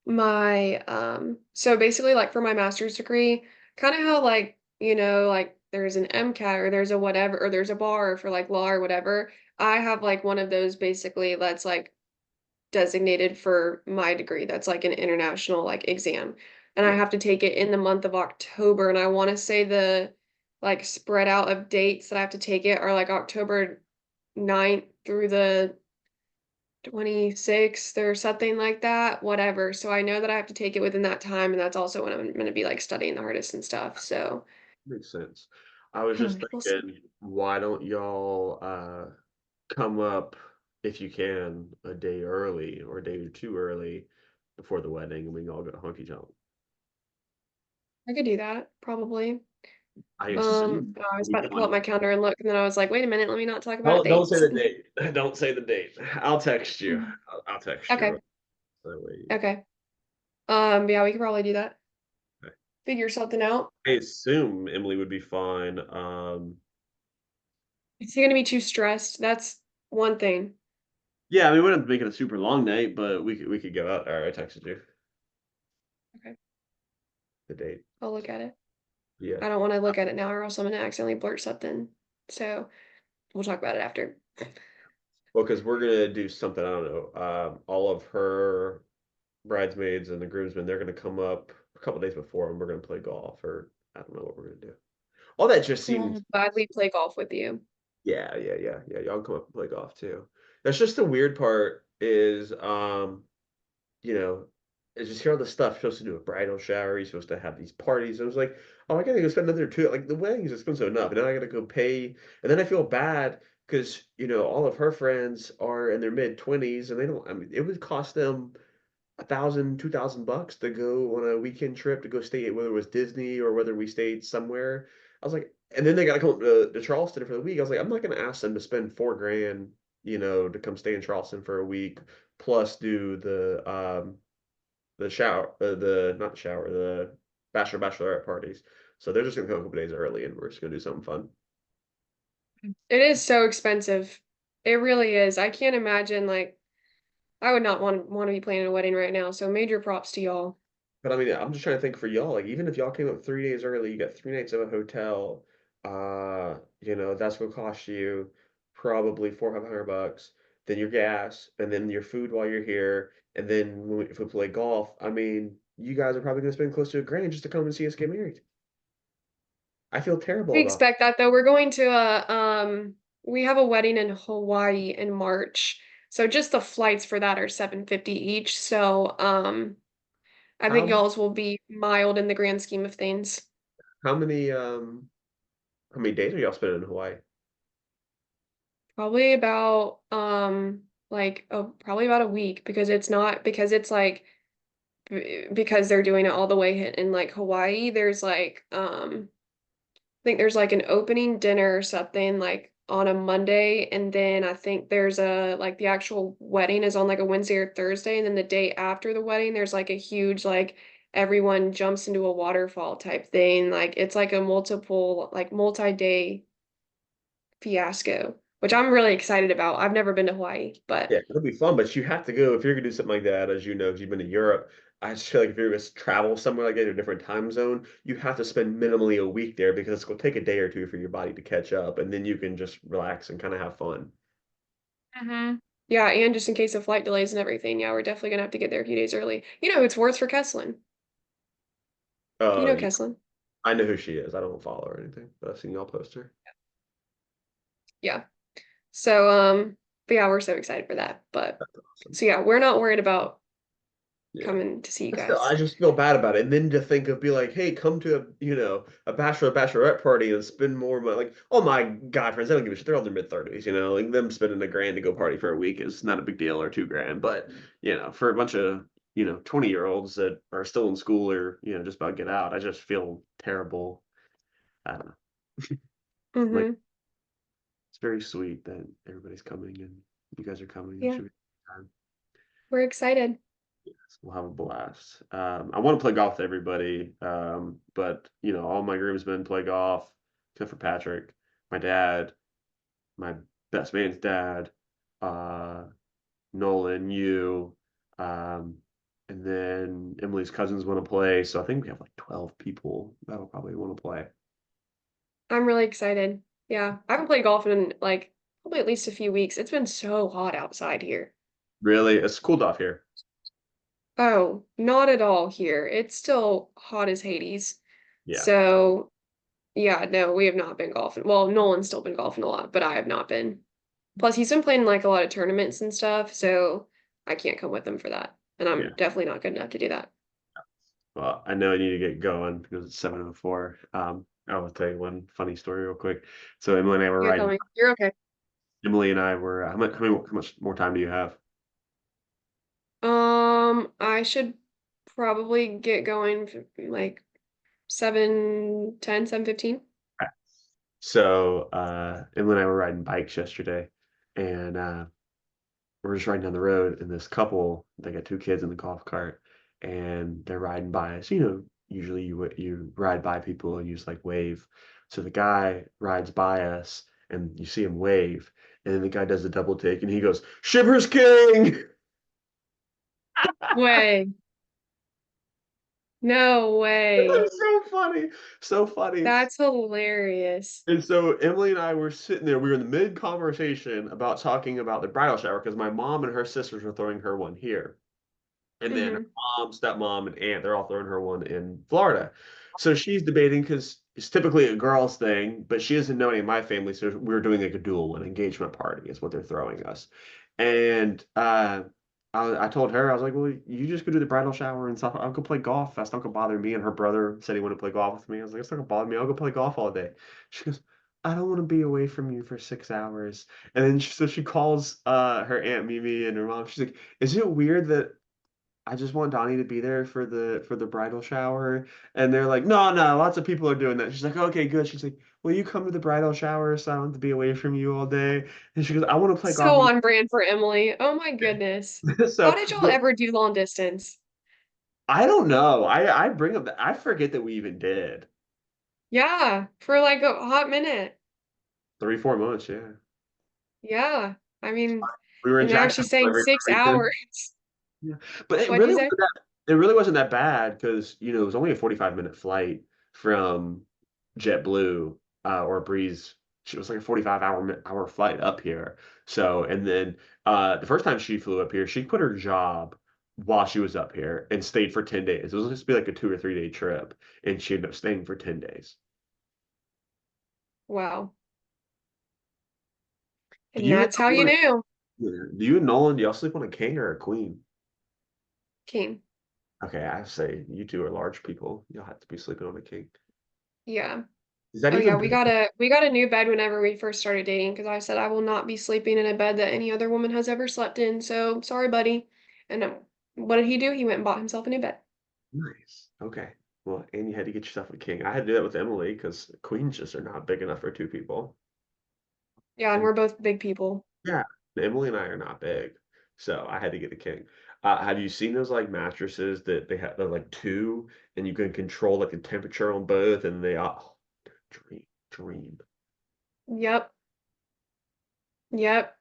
my so basically like for my master's degree, kind of how like, like there's an MCAT or there's a whatever or there's a bar for like law or whatever. I have like one of those basically that's like designated for my degree. That's like an international like exam. And I Yeah. have to take it in the month of October. And I want to say the like spread out of dates that I have to take it are like October 9th through the 26th or something like that, whatever. So I know that I have to take it within that time, and that's also when I'm gonna be like studying the hardest and stuff. So Makes sense. I was just we'll see. thinking, why don't y'all come up if you can a day early or a day or two early before the wedding, and we can all go to Honky Tonk. I could do that probably. I assume I was we about to pull up can. my calendar and look, and then I was like, wait a minute, let me not talk about Don't say dates. the date. Don't say the date. I'll text you. Mhm. I'll text you. Okay, That way. okay. Yeah, we could probably do that. Figure something out. I assume Emily would be fine. Is he gonna be too stressed? That's one thing. Yeah, I mean, we wouldn't make it a super long night, but we could go out there. I texted you Okay, the date. I'll look at it. Yeah. I don't want to look at it now, or else I'm gonna accidentally blurt something. So we'll talk about it after. Well, because we're gonna do something. I don't know. All of her bridesmaids and the groomsmen, they're gonna come up a couple days before, and we're gonna play golf, or I don't know what we're gonna do. All that just seems. I'll gladly play golf with you. Yeah, yeah, yeah, yeah. Y'all can come up and play golf too. That's just the weird part is, you know, is just hear all the stuff. You're supposed to do a bridal shower. You're supposed to have these parties. I was like, oh, I gotta go spend another two. Like the wedding is expensive enough, and now I gotta go pay. And then I feel bad because all of her friends are in their mid 20s, and they don't. I mean, it would cost them 1,000, 2,000 bucks to go on a weekend trip to go stay at whether it was Disney or whether we stayed somewhere. I was like, and then they got to come up to Charleston for the week. I was like, I'm not going to ask them to spend 4 grand, to come stay in Charleston for a week, plus do the shower, the not the shower, the bachelorette parties. So they're just gonna come a couple days early, and we're just gonna do something fun. It is so expensive. It really is. I can't imagine like I would not want to be planning a wedding right now. So major props to y'all. But I mean, I'm just trying to think for y'all. Like, even if y'all came up 3 days early, you got 3 nights of a hotel. That's gonna cost you probably 400 500 bucks. Then your gas, and then your food while you're here, and then if we play golf, I mean, you guys are probably gonna spend close to $1,000 just to come and see us get married. I feel terrible We about. expect that though. We're going to we have a wedding in Hawaii in March. So just the flights for that are 750 each. So I think How y'all's will be mild in the grand scheme of things. how many um how many days are y'all spending in Hawaii? Probably about probably about a week because it's not because it's like because they're doing it all the way in like Hawaii. There's like I think there's like an opening dinner or something like on a Monday, and then I think there's a like the actual wedding is on like a Wednesday or Thursday, and then the day after the wedding, there's like a huge like everyone jumps into a waterfall type thing. Like it's like a multi-day fiasco, which I'm really excited about. I've never been to Hawaii, but Yeah, it'll be fun, but you have to go if you're gonna do something like that, as you know, because you've been to Europe. I just feel like if you're gonna travel somewhere like that, a different time zone, you have to spend minimally a week there because it's gonna take a day or two for your body to catch up, and then you can just relax and kind of have fun. yeah, and just in case of flight delays and everything, yeah, we're definitely gonna have to get there a few days early. You know who it's worth for Kesslin. You Oh, know yeah, Kesslin. I know who she is. I don't follow her or anything, but I've seen y'all post her. Yeah. So, but yeah, we're so excited for that. But Awesome. so yeah, we're not worried about Yeah. coming to see you I guys. just feel bad about it. And then to think of be like, hey, come to a bachelorette party and spend more money. Like, oh my guy friends, they don't give a shit. They're all in their mid 30s, like them spending $1,000 to go party for a week is not a big deal or 2 grand. But for a bunch of 20-year-olds that are still in school or just about to get out, I just feel terrible. I don't know. Like Mm-hmm. it's very sweet that everybody's coming and you guys are coming. It Yeah, should be a good time. we're excited. We'll have a blast. I want to play golf with everybody, but all my groomsmen play golf, except for Patrick, my dad, my best man's dad, uh, Nolan, you, um, and then Emily's cousins want to play. So I think we have like 12 people that'll probably want to play. I'm really excited. Yeah, I haven't played golf in like probably at least a few weeks. It's been so hot outside here. Really, it's cooled off here. Oh, not at all here. It's still hot as Hades. Yeah. So yeah, no, we have not been golfing. Well, Nolan's still been golfing a lot, but I have not been. Plus, he's been playing like a lot of tournaments and stuff, so I can't come with him for that. And I'm Yeah. definitely not good enough to do that. Well, I know I need to get going because it's 7:04. I'll tell you one funny story real quick. So Emily and I were You're riding. going. You're okay. Emily and I were. How much more time do you have? I should probably get going like 7:10, 7:15. So Emily and I were riding bikes yesterday, and we're just riding down the road, and this couple, they got two kids in the golf cart, and they're riding by us. Usually you ride by people and you just like wave. So the guy rides by us, and you see him wave, and then the guy does a double take, and he goes, "Shivers King!" Way. No way. That's so funny, so funny. That's hilarious. And so Emily and I were sitting there. We were in the mid conversation about talking about the bridal shower because my mom and her sisters were throwing her one here. And then her Hmm. mom, stepmom, and aunt, they're all throwing her one in Florida. So she's debating because it's typically a girl's thing, but she doesn't know any of my family. So we're doing like a dual one engagement party is what they're throwing us. And I told her, I was like, well, you just go do the bridal shower and stuff. I'll go play golf. That's not gonna bother me. And her brother said he wanted to play golf with me. I was like, it's not gonna bother me. I'll go play golf all day. She goes, I don't want to be away from you for 6 hours. And then so she calls her aunt Mimi and her mom. She's like, is it weird that I just want Donnie to be there for the bridal shower? And they're like, no, no, lots of people are doing that. She's like, okay, good. She's like, will you come to the bridal shower so I don't have to be away from you all day? And she goes, I want to play golf So with on brand for Emily. Oh my goodness. you. How So did y'all ever do long distance? I don't know. I bring up I forget that we even did Yeah, for like a hot minute. 3, 4 months. Yeah, Yeah. I mean, we were in and now Jackson she's saying every 6 hours. weekend. Yeah, but What'd you say? it really wasn't that bad because it was only a 45-minute flight from JetBlue or Breeze. It was like a 45-hour flight up here. So and then the first time she flew up here, she quit her job while she was up here and stayed for 10 days. It was supposed to be like a 2 or 3 day trip, and she ended up staying for 10 days. Wow. Do And you and that's how you Nolan, knew. do y'all sleep on a king or a queen? King. Okay, I say you two are large people. You'll have to be sleeping on a king. Yeah. Is that Oh yeah, even we got a new bed whenever we first started dating because I said I will not be sleeping in a bed that any other woman has ever slept in. So sorry, buddy. And what did he do? He went and bought himself a new bed. nice? Okay. Well, and you had to get yourself a king. I had to do that with Emily because queens just are not big enough for two people. Yeah, and And we're both big people. yeah, Emily and I are not big, so I had to get a king. Have you seen those like mattresses that they're like two, and you can control like the temperature on both, and dream. Yep. Yep.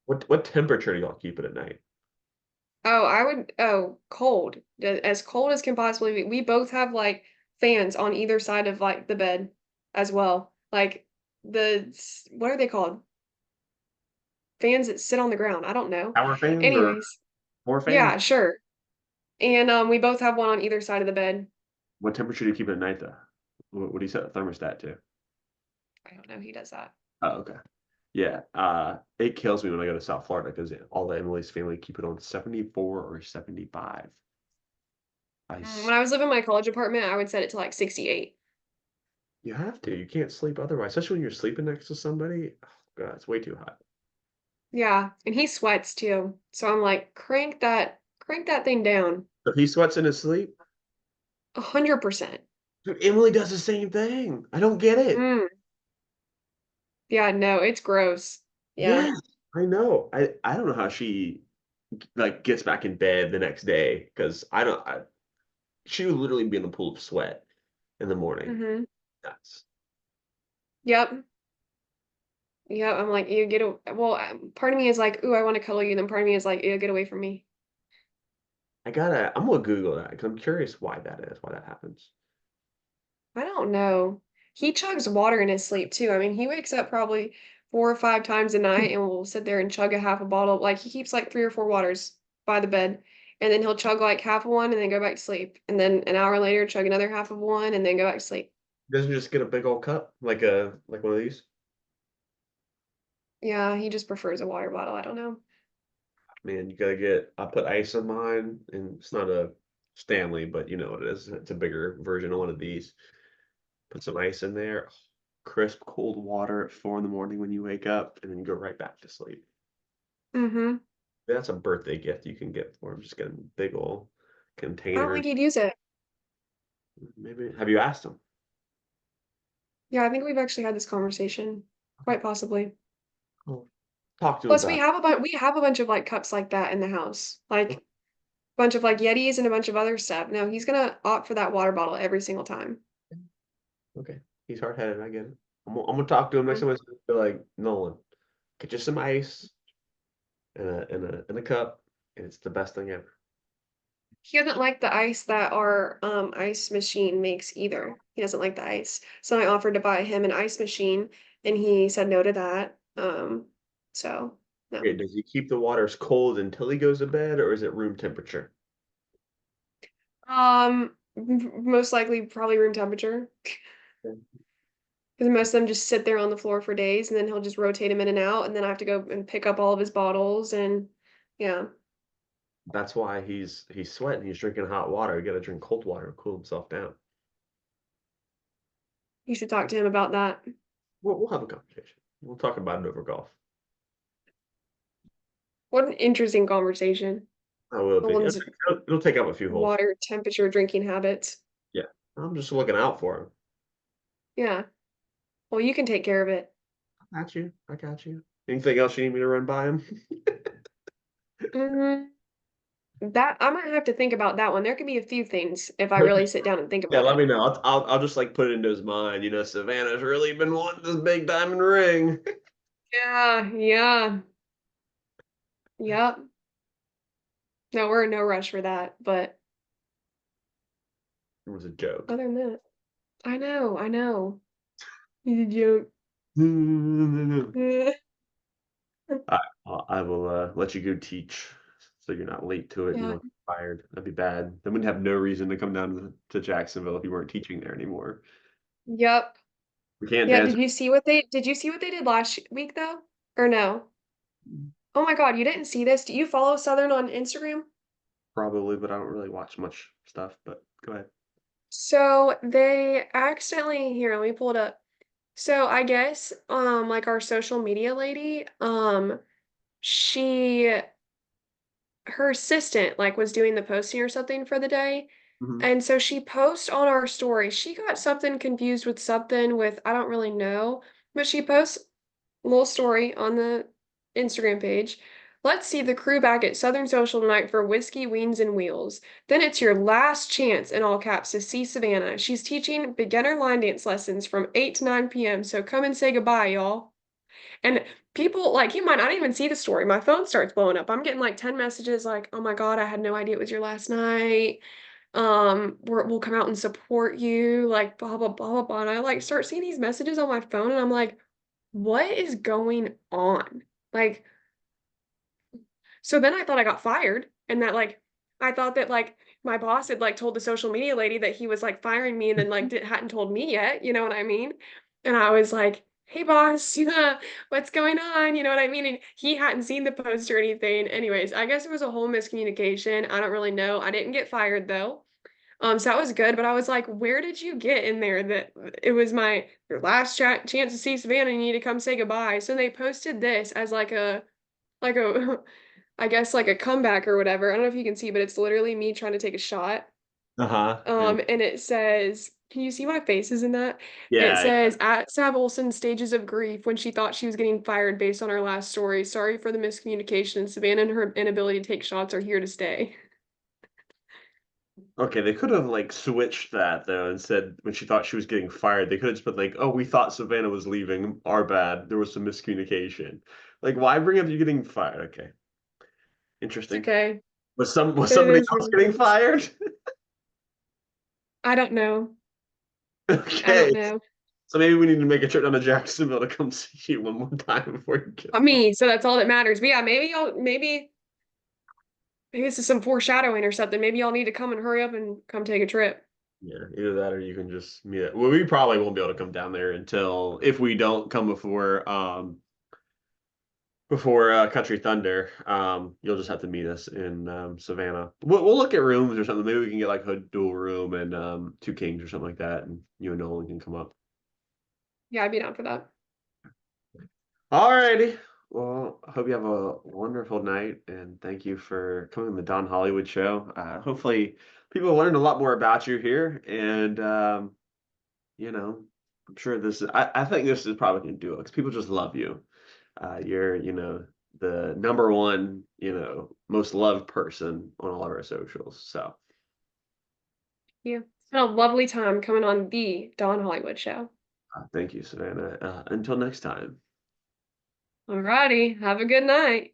What temperature do y'all keep it at night? Cold. As cold as can possibly be. We both have like fans on either side of like the bed as well. Like what are they called? Fans that sit on the ground. I don't know. Shower fans or Anyways, more fans? yeah, sure. And we both have one on either side of the bed. What temperature do you keep it at night though? What do you set the thermostat to? I don't know. He does that. Oh, okay. Yeah, it kills me when I go to South Florida because all the Emily's family keep it on 74 or 75. When I was living in my college apartment, I would set it to like 68. You have to. You can't sleep otherwise, especially when you're sleeping next to somebody. Oh, God, it's way too hot. Yeah, and he sweats too. So I'm like, crank that thing down. If he sweats in his sleep, 100%. dude, Emily does the same thing. I don't get it. Mm. Yeah, no, it's gross. Yeah. Yes, I know. I don't know how she like gets back in bed the next day because I don't. She would literally be in a pool of sweat in the morning. Mm-hmm. That's Yep. Yep. I'm like, you well, part of me is like, ooh, I want to cuddle you. Then part of me is like, ew, get away from me. I'm gonna Google that because I'm curious why that is, why that happens. I don't know. He chugs water in his sleep too. I mean, he wakes up probably 4 or 5 times a night and will sit there and chug a half a bottle. Like he keeps like 3 or 4 waters by the bed. And then he'll chug like half of one and then go back to sleep. And then an hour later, chug another half of one and then go back to sleep. Doesn't just get a big old cup like one of these. Yeah, he just prefers a water bottle. I don't know. Man, you gotta get. I put ice in mine, and it's not a Stanley, but you know what it is. It's a bigger version of one of these. Put some ice in there, crisp, cold water at 4 in the morning when you wake up, and then you go right back to sleep. Mm-hmm. That's a birthday gift you can get for him. Just get a big old I don't container. think he'd use it. Maybe have you asked him? Yeah, I think we've actually had this conversation, quite possibly. Oh. Talk to him Plus, about we have a bunch of like cups like that in the house, like it. a bunch of like Yetis and a bunch of other stuff. No, he's gonna opt for that water bottle every single time. Okay, he's hard headed. I get it. I'm gonna talk to him next Mhm. time. I be like, Nolan, get you some ice in a cup, and it's the best thing ever. He doesn't like the ice that our ice machine makes either. He doesn't like the ice. So I offered to buy him an ice machine, and he said no to that. So no. Okay, does he keep the waters cold until he goes to bed, or is it room temperature? Most likely probably room temperature. Okay. Because most of them just sit there on the floor for days, and then he'll just rotate them in and out, and then I have to go and pick up all of his bottles, and yeah, That's why he's sweating. He's drinking hot water. You got to drink cold water to cool himself down. you should talk to him about that. We'll have a conversation. We'll talk about it over golf. What an interesting conversation. I will The be. one's It'll take up a few holes. water temperature drinking habits. Yeah, I'm just looking out for him. Yeah. Well, you can take care of it. I got you. I got you. Anything else you need me to run by him? Hmm. That I might have to think about that one. There could be a few things if I really sit down and think Yeah, about let it. me know. I'll just like put it into his mind. Savannah's really been wanting this big diamond ring. Yeah, yeah, yep. No, we're in no rush for that. But It was a joke. other than that, I know. You joke. I will let you go teach, so you're not late to it. You Yeah. don't get fired. That'd be bad. Then we'd have no reason to come down to Jacksonville if you weren't teaching there anymore. Yep. We can't Yeah, dance did you see what they did last week though? Or no? Oh my God, you didn't see this? Do you follow Southern on Instagram? probably, but I don't really watch much stuff. But go ahead. So they accidentally, here, let me pull it up. So I guess like our social media lady, she her assistant like was doing the posting or something for the day. Hmm. And so she posts on our story. She got something confused with something with I don't really know, but she posts a little story on the Instagram page. Let's see the crew back at Southern Social tonight for whiskey, wings, and wheels. Then it's your last chance, in all caps, to see Savannah. She's teaching beginner line dance lessons from 8 to 9 p.m. So come and say goodbye, y'all. And people like you might not even see the story. My phone starts blowing up. I'm getting like 10 messages like, "Oh my God, I had no idea it was your last night. We'll come out and support you, like blah blah blah blah blah." And I like start seeing these messages on my phone and I'm like, what is going on? Like, so then I thought I got fired and that like I thought that like my boss had like told the social media lady that he was like firing me and then like hadn't told me yet, you know what I mean? And I was like, "Hey boss, what's going on?" You know what I mean? And he hadn't seen the post or anything. Anyways, I guess it was a whole miscommunication. I don't really know. I didn't get fired though. So that was good, but I was like, where did you get in there that it was your last chance to see Savannah, you need to come say goodbye. So they posted this as like a I guess like a comeback or whatever. I don't know if you can see, but it's literally me trying to take a shot. Uh-huh. And And it says, can you see my faces in that? It yeah, says at Sav Olsson stages of grief when she thought she was getting fired based on our last story. Sorry for the miscommunication. Savannah and her inability to take shots are here to stay. okay, they could have like switched that though and said when she thought she was getting fired, they could have just put like, "Oh, we thought Savannah was leaving. Our bad. There was some miscommunication." Like, why bring up you getting fired? Okay, It's interesting. okay. Was It somebody is else what it getting is. fired? I don't know. I don't Okay, know. so maybe we need to make a trip down to Jacksonville to come see you one more time before you get. Me, so that's all that matters. But yeah, maybe this is some foreshadowing or something. Maybe y'all need to come and hurry up and come take a trip. Yeah, either that or you can just meet it. Well, we probably won't be able to come down there until if we don't come before before Country Thunder. You'll just have to meet us in Savannah. We'll look at rooms or something. Maybe we can get like a dual room and two kings or something like that, and you and Nolan can come up. Yeah, I'd be down for that. Alrighty. Well, I hope you have a wonderful night, and thank you for coming on the Don Hollywood show. Hopefully, people learned a lot more about you here, and you know, I'm sure this is. I think this is probably gonna do it because people just love you. You're, the number one, most loved person on all of our socials. So, Yeah. It's been a lovely time coming on the Dawn Hollywood show. thank you, Savannah. Until next time. Alrighty, have a good night.